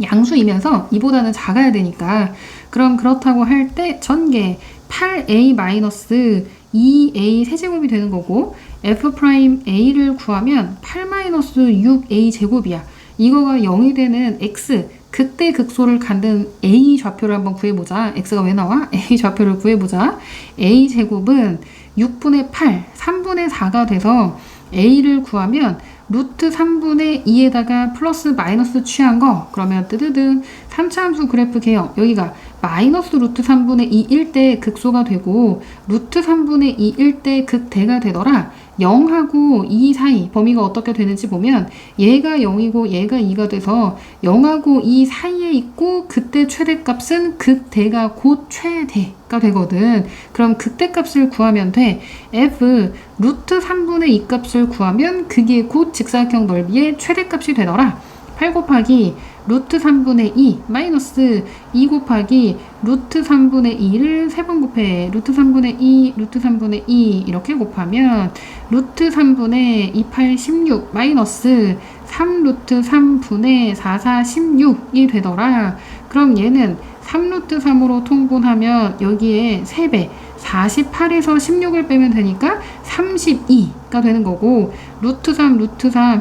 양수이면서 이보다는 작아야 되니까. 그럼 그렇다고 할 때 전개 8A-2A 세제곱이 되는 거고 F'A를 구하면 8-6A 제곱이야. 이거가 0이 되는 X 극대 극소를 갖는 A 좌표를 한번 구해보자. X가 왜 나와? A 좌표를 구해보자. A 제곱은 6분의 8, 3분의 4가 돼서 A를 구하면 루트 3분의 2에다가 플러스 마이너스 취한 거. 그러면 뜨드드 3차 함수 그래프 개형. 여기가 마이너스 루트 3분의 2일 때 극소가 되고 루트 3분의 2일 때 극대가 되더라. 0하고 2 사이 범위가 어떻게 되는지 보면 얘가 0이고 얘가 2가 돼서 0하고 2 사이에 있고 그때 최대값은 극대가 곧 최대가 되거든. 그럼 극대값을 구하면 돼. F 루트 3분의 2 값을 구하면 그게 곧 직사각형 넓이의 최대값이 되더라. 8 곱하기 루트 3분의 2 마이너스 2 곱하기 루트 3분의 2를 3번 곱해. 루트 3분의 2, 루트 3분의 2 이렇게 곱하면 루트 3분의 2, 8, 16 마이너스 3 루트 3분의 4, 4, 16이 되더라. 그럼 얘는 3 루트 3으로 통분하면 여기에 3배 48에서 16을 빼면 되니까 32가 되는 거고 루트 3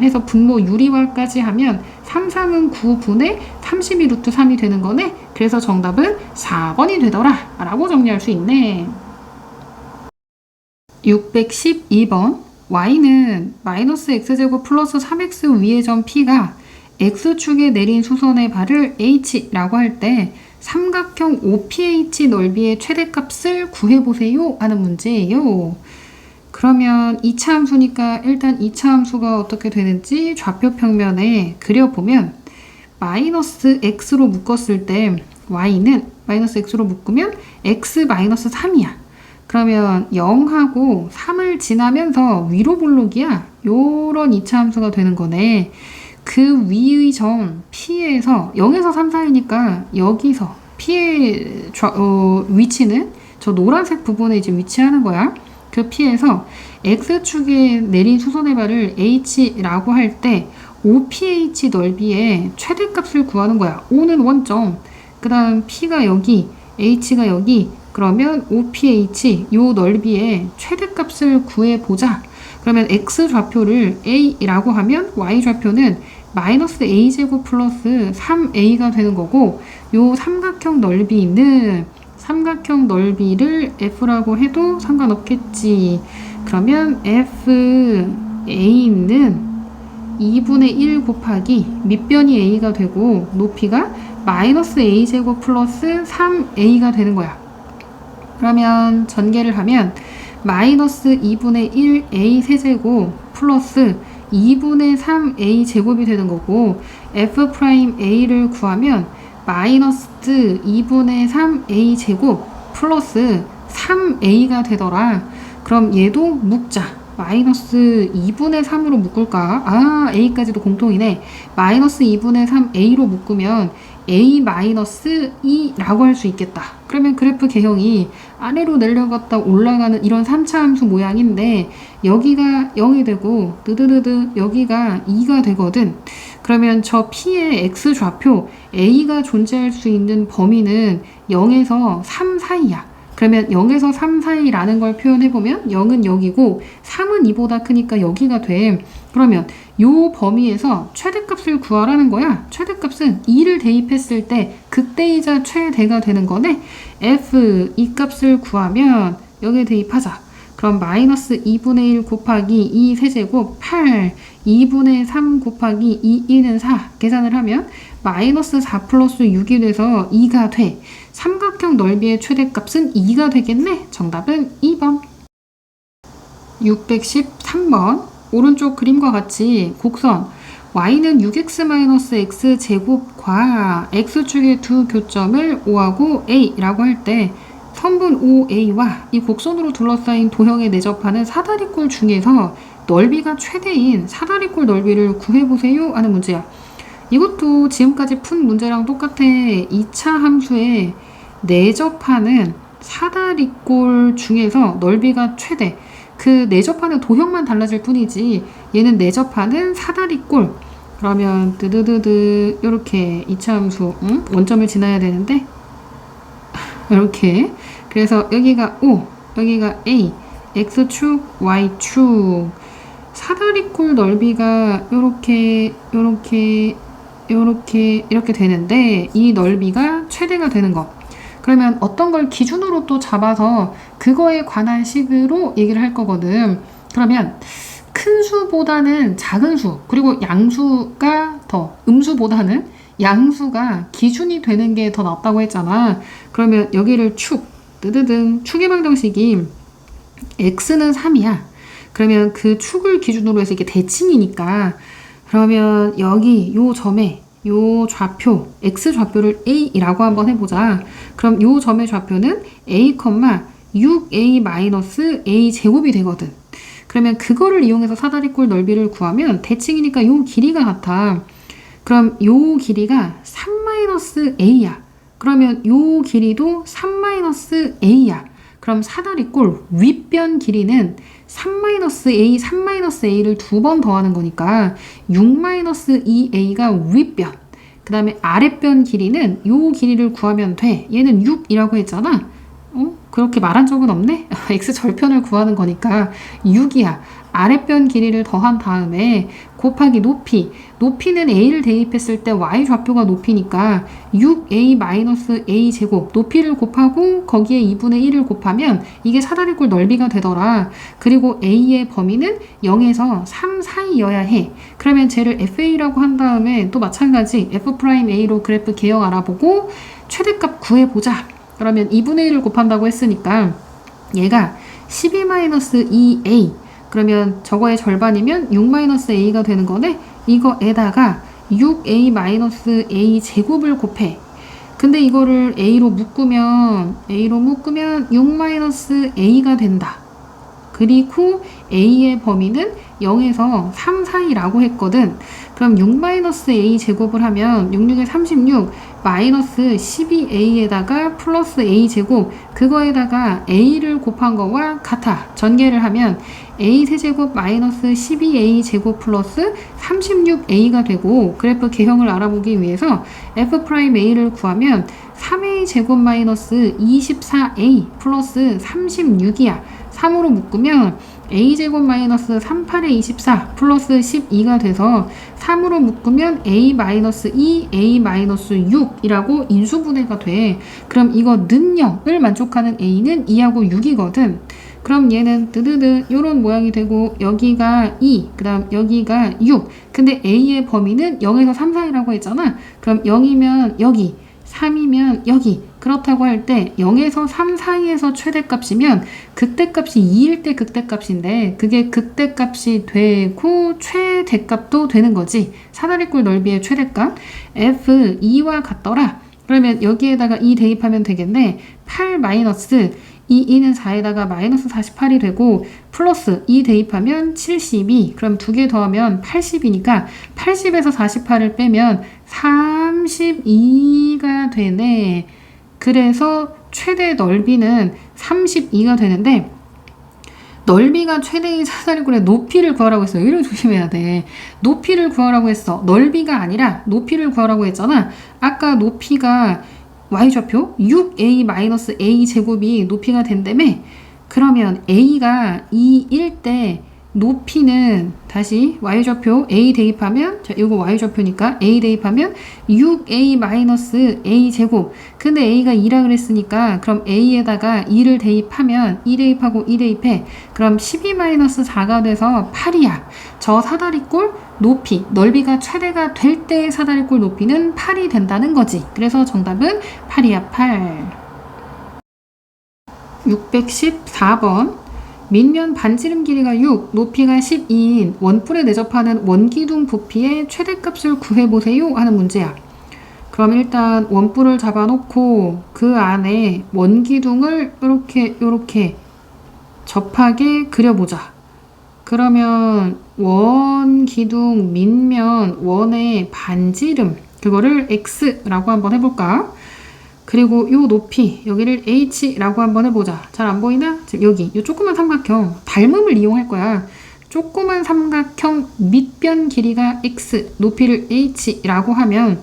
해서 분모 유리화까지 하면 3, 3은 9분의 32 루트 3이 되는 거네. 그래서 정답은 4번이 되더라 라고 정리할 수 있네. 612번 y는 마이너스 x제곱 플러스 3x 위의 점 p가 x축에 내린 수선의 발을 h라고 할 때 삼각형 OPH 넓이의 최대값을 구해보세요 하는 문제예요. 그러면 2차 함수니까 일단 2차 함수가 어떻게 되는지 좌표 평면에 그려보면 마이너스 x로 묶었을 때 y는 마이너스 x로 묶으면 x 마이너스 3이야. 그러면 0하고 3을 지나면서 위로 볼록이야. 요런 2차 함수가 되는 거네. 그 위의 점 P에서 0에서 3 사이니까 여기서 P의 위치는 저 노란색 부분에 이제 위치하는 거야. 그 P에서 X축에 내린 수선의 발을 H라고 할 때 OPH 넓이의 최대값을 구하는 거야. O는 원점, 그 다음 P가 여기, H가 여기, 그러면 OPH 요 넓이의 최대값을 구해보자. 그러면 x 좌표를 a라고 하면 y 좌표는 마이너스 a제곱 플러스 3a가 되는 거고, 요 삼각형 넓이는 삼각형 넓이를 f라고 해도 상관없겠지. 그러면 fa는 2분의 1 곱하기 밑변이 a가 되고 높이가 마이너스 a제곱 플러스 3a가 되는 거야. 그러면 전개를 하면 마이너스 2분의 1a 세제곱 플러스 2분의 3a 제곱이 되는 거고, f'a를 구하면 마이너스 2분의 3a 제곱 플러스 3a가 되더라. 그럼 얘도 묶자. 마이너스 2분의 3으로 묶을까? 아, a까지도 공통이네. 마이너스 2분의 3a로 묶으면 a 마이너스 2라고 할 수 있겠다. 그러면 그래프 개형이 아래로 내려갔다 올라가는 이런 3차 함수 모양인데, 여기가 0이 되고 드드드드 여기가 2가 되거든. 그러면 저 P의 x 좌표 a가 존재할 수 있는 범위는 0에서 3 사이야. 그러면 0에서 3 사이라는 걸 표현해보면 0은 여기고 3은 2보다 크니까 여기가 돼. 그러면 요 범위에서 최대값을 구하라는 거야. 최대값은 2를 대입했을 때 극대이자 최대가 되는 거네. f 이 값을 구하면 여기에 대입하자. 그럼 마이너스 2분의 1 곱하기 2 세제곱 8, 2분의 3 곱하기 2는 4 계산을 하면 마이너스 4 플러스 6이 돼서 2가 돼. 삼각형 넓이의 최대값은 2가 되겠네. 정답은 2번. 613번. 오른쪽 그림과 같이 곡선 y는 6x-x 제곱과 x축의 두 교점을 O하고 A라고 할 때 선분 OA와 이 곡선으로 둘러싸인 도형에 내접하는 사다리꼴 중에서 넓이가 최대인 사다리꼴 넓이를 구해보세요 하는 문제야. 이것도 지금까지 푼 문제랑 똑같아. 2차 함수에 내접하는 사다리꼴 중에서 넓이가 최대. 그 내접하는 도형만 달라질 뿐이지 얘는 내접하는 사다리꼴. 그러면 드드드드 이렇게 2차 함수 원점을 지나야 되는데 이렇게. 그래서 여기가 O, 여기가 A, X축, Y축. 사다리꼴 넓이가 이렇게 되는데 이 넓이가 최대가 되는 거. 그러면 어떤 걸 기준으로 또 잡아서 그거에 관한 식으로 얘기를 할 거거든. 그러면 큰 수보다는 작은 수, 그리고 양수가 더, 음수보다는 양수가 기준이 되는 게 더 낫다고 했잖아. 그러면 여기를 축, 뜨드등, 축의 방정식이 x는 3이야. 그러면 그 축을 기준으로 해서 이게 대칭이니까, 그러면 여기 요 점에 요 좌표, x 좌표를 a라고 한번 해보자. 그럼 요 점의 좌표는 a, 6a-a 제곱이 되거든. 그러면 그거를 이용해서 사다리꼴 넓이를 구하면 대칭이니까 요 길이가 같아. 그럼 요 길이가 3-a야. 그러면 요 길이도 3-a야. 그럼 사다리꼴 윗변 길이는 3-a, 3-a를 두 번 더하는 거니까 6-2a가 윗변. 그 다음에 아랫변 길이는 요 길이를 구하면 돼. 얘는 6이라고 했잖아. 그렇게 말한 적은 없네? x 절편을 구하는 거니까 6이야. 아랫변 길이를 더한 다음에 곱하기 높이. 높이는 a를 대입했을 때 y 좌표가 높이니까 6a-a 제곱. 높이를 곱하고 거기에 2분의 1을 곱하면 이게 사다리꼴 넓이가 되더라. 그리고 a의 범위는 0에서 3 사이여야 해. 그러면 쟤를 fa라고 한 다음에 또 마찬가지 f'a로 그래프 개형 알아보고 최대값 구해보자. 그러면 2분의 1을 곱한다고 했으니까 얘가 12-2a. 그러면 저거의 절반이면 6-a가 되는 거네. 이거에다가 6a-a 제곱을 곱해. 근데 이거를 a로 묶으면 6-a가 된다. 그리고 a의 범위는 0에서 3 사이라고 했거든. 그럼 6-a 제곱을 하면 6, 6에 36 마이너스 12a에다가 플러스 a 제곱 그거에다가 a를 곱한 거와 같아. 전개를 하면 a 세제곱 마이너스 12a 제곱 플러스 36a가 되고 그래프 개형을 알아보기 위해서 f'a를 구하면 3a 제곱 마이너스 24a 플러스 36이야. 3으로 묶으면 a제곱 마이너스 38에 24 플러스 12가 돼서 3으로 묶으면 a 마이너스 2, a 마이너스 6이라고 인수분해가 돼. 그럼 이거 는0을 만족하는 a는 2하고 6이거든. 그럼 얘는 드드드 요런 모양이 되고 여기가 2, 그 다음 여기가 6. 근데 a의 범위는 0에서 3 사이라고 했잖아. 그럼 0이면 여기, 3이면 여기. 그렇다고 할 때 0에서 3 사이에서 최대값이면 극대값이 2일 때 극대값인데 그게 극대값이 되고 최대값도 되는 거지. 사다리꼴 넓이의 최대값 f 2와 같더라. 그러면 여기에다가 2 대입하면 되겠네. 8 마이너스 2는 4에다가 마이너스 48이 되고 플러스 2 대입하면 72. 그럼 두 개 더하면 80이니까 80에서 48을 빼면 32가 되네. 그래서 최대 넓이는 32가 되는데 넓이가 최대인 사다리꼴의 높이를 구하라고 했어요. 이걸 조심해야 돼. 높이를 구하라고 했어. 넓이가 아니라 높이를 구하라고 했잖아. 아까 높이가 y좌표 6a-a 제곱이 높이가 된다며. 그러면 a가 2일 때 높이는 다시 y좌표 a 대입하면 자 이거 y좌표니까 a 대입하면 6a-a 제곱. 근데 a가 2라 그랬으니까 그럼 a에다가 2를 대입하면 2 대입하고 2 대입해. 그럼 12-4가 돼서 8이야. 저 사다리꼴 높이 넓이가 최대가 될 때의 사다리꼴 높이는 8이 된다는 거지. 그래서 정답은 8이야. 8. 614번 밑면 반지름 길이가 6, 높이가 12인 원뿔에 내접하는 원기둥 부피의 최대값을 구해보세요 하는 문제야. 그럼 일단 원뿔을 잡아놓고 그 안에 원기둥을 이렇게 접하게 그려보자. 그러면 원기둥 밑면 원의 반지름 그거를 x라고 한번 해볼까? 그리고 요 높이 여기를 h라고 한번 해보자. 잘 안 보이나? 지금 여기 요 조그만 삼각형 닮음을 이용할 거야. 조그만 삼각형 밑변 길이가 x, 높이를 h라고 하면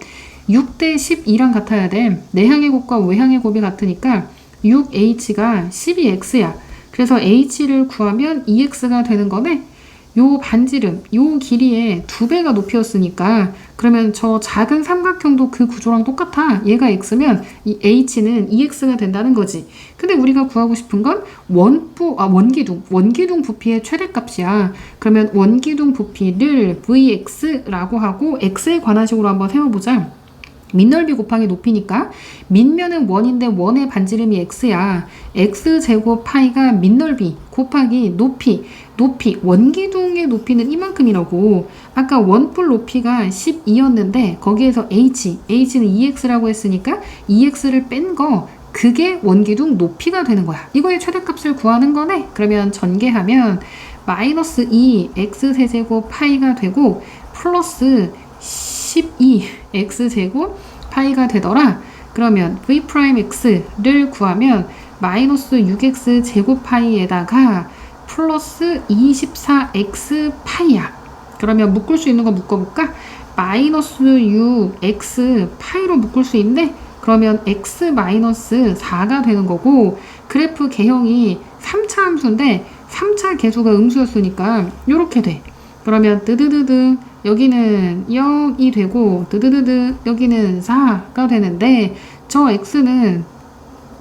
6대 12랑 같아야 돼. 내향의 곱과 외향의 곱이 같으니까 6h가 12x야. 그래서 h를 구하면 2x가 되는 거네. 요 반지름, 요 길이의 2배가 높이였으니까 그러면 저 작은 삼각형도 그 구조랑 똑같아. 얘가 x면 이 h는 2x가 된다는 거지. 근데 우리가 구하고 싶은 건 원기둥 부피의 최대값이야. 그러면 원기둥 부피를 vx라고 하고 x에 관한 식으로 한번 세워보자. 밑넓이 곱하기 높이니까 밑면은 원인데 원의 반지름이 x야. x제곱 파이가 밑넓이 곱하기 높이 원기둥의 높이는 이만큼이라고. 아까 원뿔 높이가 12였는데 거기에서 h는 2x라고 했으니까 2x를 뺀 거 그게 원기둥 높이가 되는 거야. 이거의 최대값을 구하는 거네. 그러면 전개하면 마이너스 2 x세제곱 파이가 되고 플러스 12 x제곱 파이가 되더라. 그러면 v'x를 구하면 마이너스 6x 제곱 파이에다가 플러스 24x 파이야. 그러면 묶을 수 있는 거 묶어볼까? 마이너스 6x 파이로 묶을 수 있네. 그러면 x 마이너스 4가 되는 거고 그래프 개형이 3차 함수인데 3차 계수가 음수였으니까 이렇게 돼. 그러면 뜨드드드 여기는 0이 되고 드드드드 여기는 4가 되는데 저 x는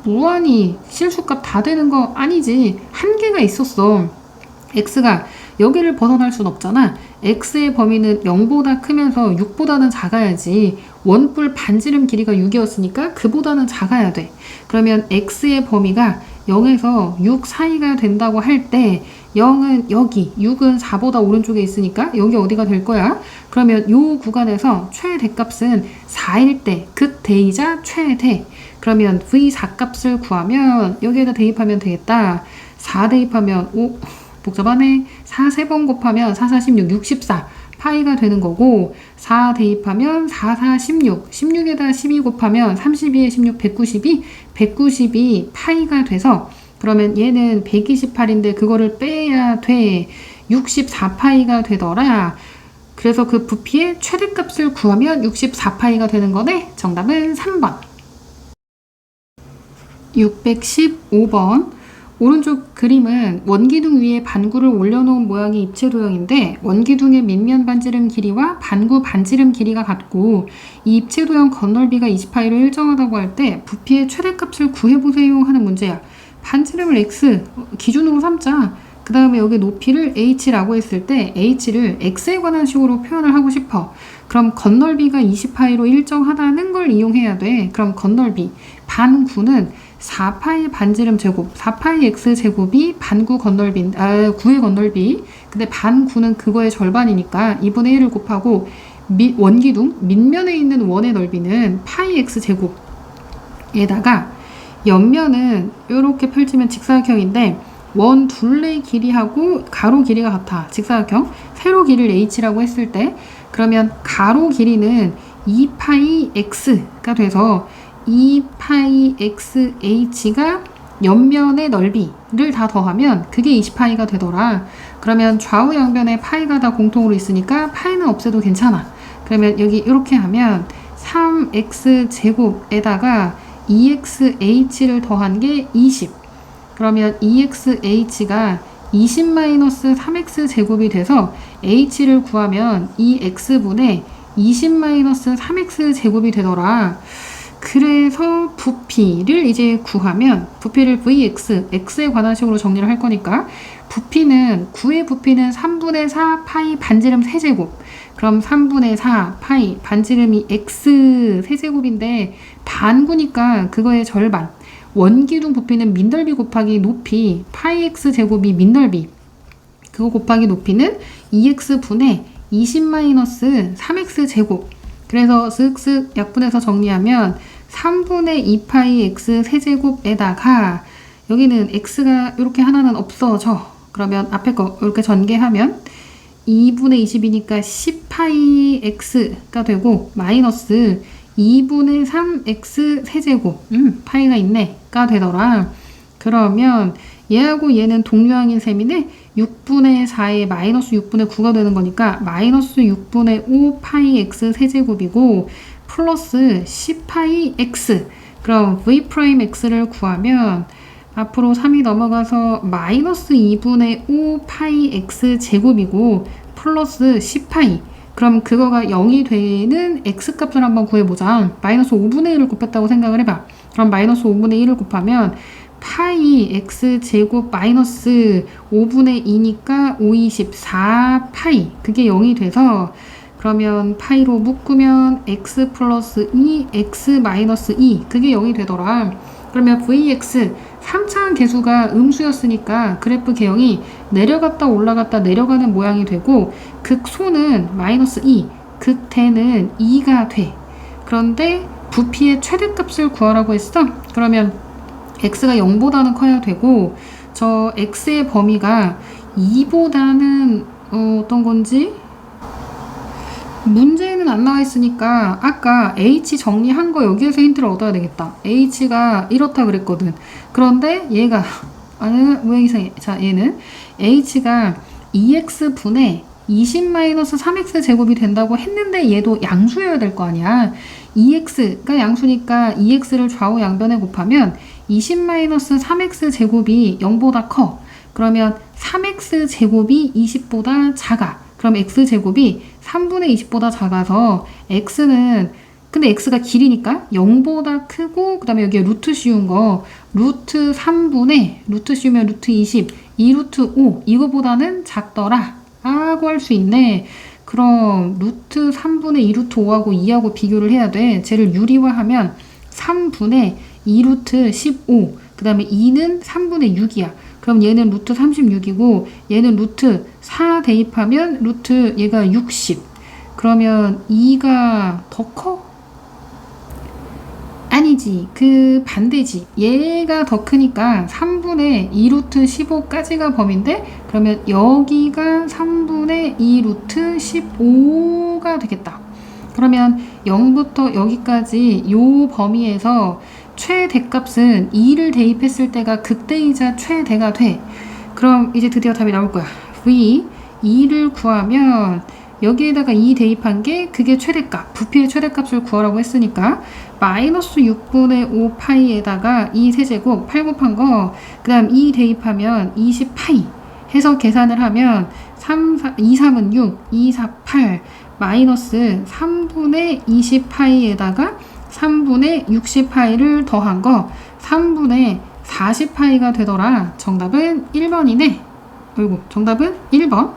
무한히 실수값 다 되는 거 아니지. 한계가 있었어. x가 여기를 벗어날 순 없잖아. x의 범위는 0보다 크면서 6보다는 작아야지. 원뿔 반지름 길이가 6이었으니까 그보다는 작아야 돼. 그러면 x의 범위가 0에서 6 사이가 된다고 할 때 0은 여기, 6은 4보다 오른쪽에 있으니까 여기 어디가 될 거야? 그러면 요 구간에서 최대값은 4일 때 극대이자 최대. 그러면 v 4값을 구하면 여기에다 대입하면 되겠다. 4 대입하면 5, 복잡하네. 4 3번 곱하면 4, 4, 16, 64 파이가 되는 거고 4 대입하면 4, 4, 16 16에다 12 곱하면 32에 16, 192 192 파이가 돼서 그러면 얘는 128인데 그거를 빼야 돼. 64파이가 되더라. 그래서 그 부피의 최대값을 구하면 64파이가 되는 거네. 정답은 3번. 615번. 오른쪽 그림은 원기둥 위에 반구를 올려놓은 모양의 입체 도형인데 원기둥의 밑면 반지름 길이와 반구 반지름 길이가 같고 이 입체 도형 겉넓이가 20파이로 일정하다고 할 때 부피의 최대값을 구해보세요 하는 문제야. 반지름을 x 기준으로 삼자. 그 다음에 여기 높이를 h라고 했을 때 h를 x에 관한 식으로 표현을 하고 싶어. 그럼 겉넓이가 20파이로 일정하다는 걸 이용해야 돼. 그럼 겉넓이 반구는 4파이 반지름 제곱 4파이 x 제곱이 반구 겉넓이 구의 겉넓이. 근데 반구는 그거의 절반이니까 2분의 1을 곱하고 원기둥 밑면에 있는 원의 넓이는 파이 x 제곱에다가 옆면은 이렇게 펼치면 직사각형인데 원 둘레 길이하고 가로 길이가 같아. 직사각형. 세로 길이를 h라고 했을 때 그러면 가로 길이는 2파이 x가 돼서 2파이 x h가 옆면의 넓이를 다 더하면 그게 20파이가 되더라. 그러면 좌우 양변에 파이가 다 공통으로 있으니까 파이는 없애도 괜찮아. 그러면 여기 이렇게 하면 3x 제곱에다가 2xh를 더한 게 20. 그러면 2xh가 20-3x 제곱이 돼서 h를 구하면 이 x분의 20-3x 제곱이 되더라. 그래서 부피를 이제 구하면 부피를 vx, x에 관한 식으로 정리를 할 거니까 구의 부피는 3분의 4 파이 반지름 세제곱. 그럼 3분의 4 파이 반지름이 x 세제곱인데 반구니까 그거의 절반. 원기둥 부피는 밑넓이 곱하기 높이 파이 x 제곱이 밑넓이 그거 곱하기 높이는 2x분의 20-3x 제곱. 그래서 쓱쓱 약분해서 정리하면 3분의 2파이 x 세제곱에다가 여기는 x가 이렇게 하나는 없어져. 그러면 앞에 거 이렇게 전개하면 2분의 20이니까 10파이 x가 되고 마이너스 2분의 3x 세제곱 파이가 있네가 되더라. 그러면 얘하고 얘는 동류항인 셈이네. 6분의 4에 마이너스 6분의 9가 되는 거니까 마이너스 6분의 5 파이 x 세제곱이고 플러스 10파이 x. 그럼 v 프라임 x를 구하면 앞으로 3이 넘어가서 마이너스 2분의 5 파이 x 제곱이고 플러스 10파이. 그럼 그거가 0이 되는 x값을 한번 구해보자. 마이너스 5분의 1을 곱했다고 생각을 해봐. 그럼 마이너스 5분의 1을 곱하면 파이 x 제곱 마이너스 5분의 2니까 5, 24 파이. 그게 0이 돼서 그러면 파이로 묶으면 x 플러스 2, x 마이너스 2. 그게 0이 되더라. 그러면 vx 3차항 계수가 음수였으니까 그래프 개형이 내려갔다 올라갔다 내려가는 모양이 되고 극소는 마이너스 2, 극대는 2가 돼. 그런데 부피의 최대값을 구하라고 했어. 그러면 x가 0보다는 커야 되고 저 x의 범위가 2보다는 어떤 건지 문제에는 안 나와 있으니까 아까 h 정리한 거 여기에서 힌트를 얻어야 되겠다. h가 이렇다 그랬거든. 그런데 얘가 모양 이상해. 자, 얘는 h가 2x분의 20-3x 제곱이 된다고 했는데 얘도 양수여야 될 거 아니야. 2x가 양수니까 2x를 좌우 양변에 곱하면 20-3x 제곱이 0보다 커. 그러면 3x 제곱이 20보다 작아. 그럼 x제곱이 3분의 20보다 작아서 x는 근데 x가 길이니까 0보다 크고 그 다음에 여기에 루트 씌운 거 루트 3분의 루트 씌우면 루트 20 2루트 5 이거보다는 작더라 라고 할 수 있네. 그럼 루트 3분의 2루트 5하고 2하고 비교를 해야 돼. 쟤를 유리화하면 3분의 2루트 15 그 다음에 2는 3분의 6이야. 그럼 얘는 루트 36이고 얘는 루트 4 대입하면 루트 얘가 60. 그러면 2가 더 커? 아니 아니지. 그 반대지. 얘가 더 크니까 3분의 2 루트 15까지가 범위인데 그러면 여기가 3분의 2 루트 15가 되겠다. 그러면 0부터 여기까지 요 범위에서 최대값은 2를 대입했을 때가 극대이자 최대가 돼. 그럼 이제 드디어 답이 나올 거야. V 2를 구하면 여기에다가 2 대입한 게 그게 최대값, 부피의 최대값을 구하라고 했으니까 마이너스 6분의 5 파이에다가 2 세제곱 8 곱한 거, 그 다음 2 대입하면 20 파이 해서 계산을 하면 2, 3은 6, 2, 4, 8 마이너스 3분의 20 파이에다가 3분의 60 파이를 더한 거 3분의 40 파이가 되더라. 정답은 1번이네. 어이구, 정답은 1번.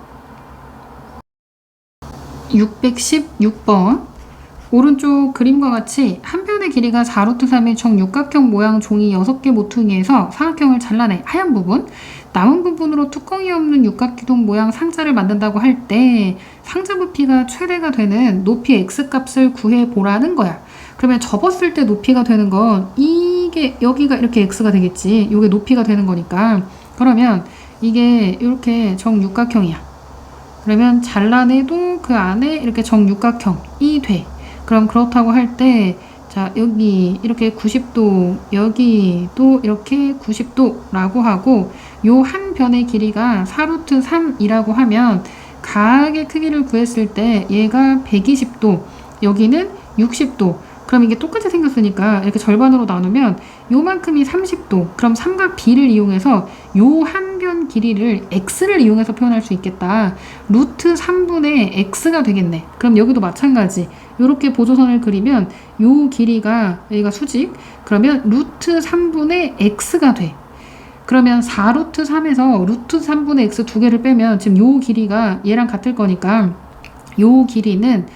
616번. 오른쪽 그림과 같이 한 편의 길이가 4루트 3의 정육각형 모양 종이 6개 모퉁이에서 사각형을 잘라내 하얀 부분, 남은 부분으로 뚜껑이 없는 육각기둥 모양 상자를 만든다고 할 때 상자 부피가 최대가 되는 높이 x값을 구해보라는 거야. 그러면 접었을 때 높이가 되는 건 이게 여기가 이렇게 x가 되겠지. 이게 높이가 되는 거니까. 그러면 이게 이렇게 정육각형이야. 그러면 잘라내도 그 안에 이렇게 정육각형이 돼. 그럼 그렇다고 할 때, 자, 여기 이렇게 90도, 여기도 이렇게 90도라고 하고, 요 한 변의 길이가 4루트 3이라고 하면, 각의 크기를 구했을 때 얘가 120도, 여기는 60도. 그럼 이게 똑같이 생겼으니까 이렇게 절반으로 나누면 요만큼이 30도. 그럼 삼각 B를 이용해서 요 한 변 길이를 x를 이용해서 표현할 수 있겠다. 루트 3분의 x가 되겠네. 그럼 여기도 마찬가지. 이렇게 보조선을 그리면 요 길이가 여기가 수직. 그러면 루트 3분의 x가 돼. 그러면 4루트 3에서 루트 3분의 x 두 개를 빼면 지금 요 길이가 얘랑 같을 거니까 요 길이는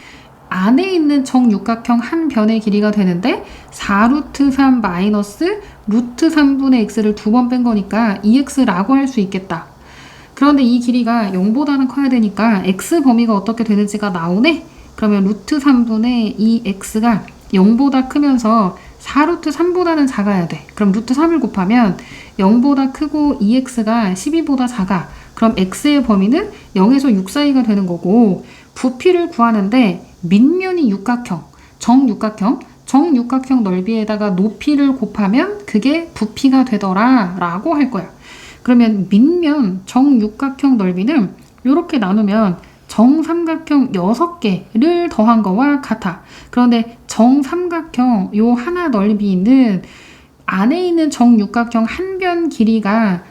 안에 있는 정육각형 한 변의 길이가 되는데 4루트 3 마이너스 루트 3분의 x를 두 번 뺀 거니까 2x라고 할 수 있겠다. 그런데 이 길이가 0보다는 커야 되니까 x 범위가 어떻게 되는지가 나오네? 그러면 루트 3분의 2x가 0보다 크면서 4루트 3보다는 작아야 돼. 그럼 루트 3을 곱하면 0보다 크고 2x가 12보다 작아. 그럼 x의 범위는 0에서 6 사이가 되는 거고, 부피를 구하는데 밑면이 육각형, 정육각형 넓이에다가 높이를 곱하면 그게 부피가 되더라 라고 할 거야. 그러면 밑면 정육각형 넓이는 이렇게 나누면 정삼각형 6개를 더한 거와 같아. 그런데 정삼각형 요 하나 넓이는 안에 있는 정육각형 한 변 길이가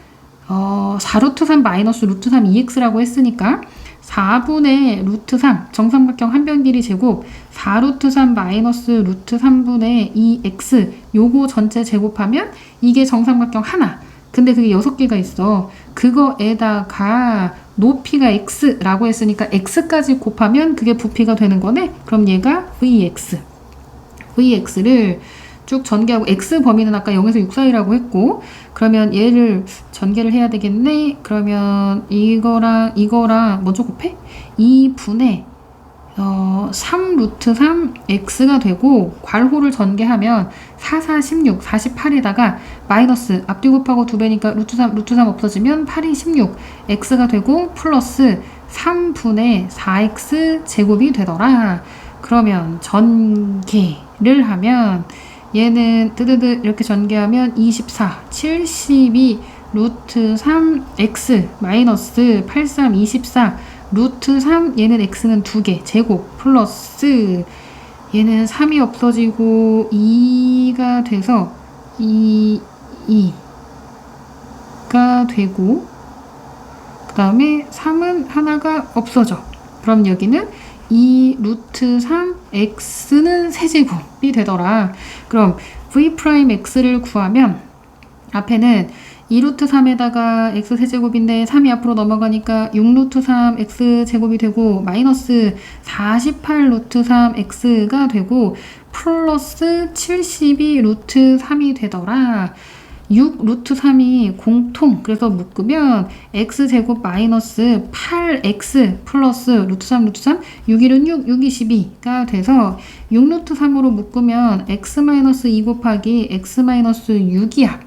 4루트 3 마이너스 루트 3 2x라고 했으니까 4분의 루트 3 정삼각형 한 변 길이 제곱 4루트 3 마이너스 루트 3분의 2x 요거 전체 제곱하면 이게 정삼각형 하나. 근데 그게 6개가 있어. 그거에다가 높이가 x라고 했으니까 x까지 곱하면 그게 부피가 되는 거네. 그럼 얘가 vx를 쭉 전개하고 x 범위는 아까 0에서 6 사이라고 했고, 그러면 얘를 전개를 해야 되겠네. 그러면 이거랑 먼저 곱해? 2분의 3 루트 3 x가 되고, 괄호를 전개하면 4, 4, 16, 48에다가 마이너스 앞뒤 곱하고 2배니까 루트 3 없어지면 8이 16 x가 되고 플러스 3분의 4x 제곱이 되더라. 그러면 전개를 하면 얘는 뜨드드 이렇게 전개하면 24, 72 루트 3x 마이너스 83, 24 루트 3 얘는 x는 2개 제곱 플러스 얘는 3이 없어지고 2가 돼서 2가 되고 그 다음에 3은 하나가 없어져. 그럼 여기는 2 루트 3 x는 세제곱이 되더라. 그럼 v'x를 구하면 앞에는 2 루트 3에다가 x 세제곱인데 3이 앞으로 넘어가니까 6 루트 3 x 제곱이 되고 마이너스 48 루트 3 x가 되고 플러스 72 루트 3이 되더라. 6 루트 3이 공통, 그래서 묶으면 x제곱 마이너스 8x 플러스 루트 3 루트 3 6일은 6, 6이 12가 돼서 6 루트 3으로 묶으면 x 마이너스 2 곱하기 x 마이너스 6이야.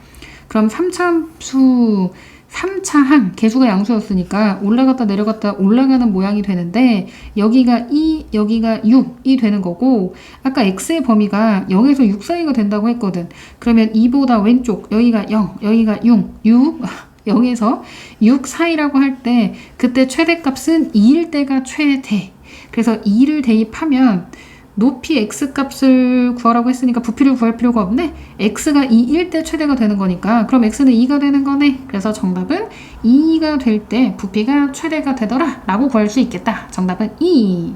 그럼 3차 함수 3차 항, 개수가 양수였으니까 올라갔다 내려갔다 올라가는 모양이 되는데 여기가 2, 여기가 6이 되는 거고 아까 x의 범위가 0에서 6 사이가 된다고 했거든. 그러면 2보다 왼쪽, 여기가 0, 여기가 6, 0에서 6 사이라고 할 때 그때 최대값은 2일 때가 최대. 그래서 2를 대입하면 높이 x값을 구하라고 했으니까 부피를 구할 필요가 없네. x가 2일 때 최대가 되는 거니까 그럼 x는 2가 되는 거네. 그래서 정답은 2가 될 때 부피가 최대가 되더라 라고 구할 수 있겠다. 정답은 2.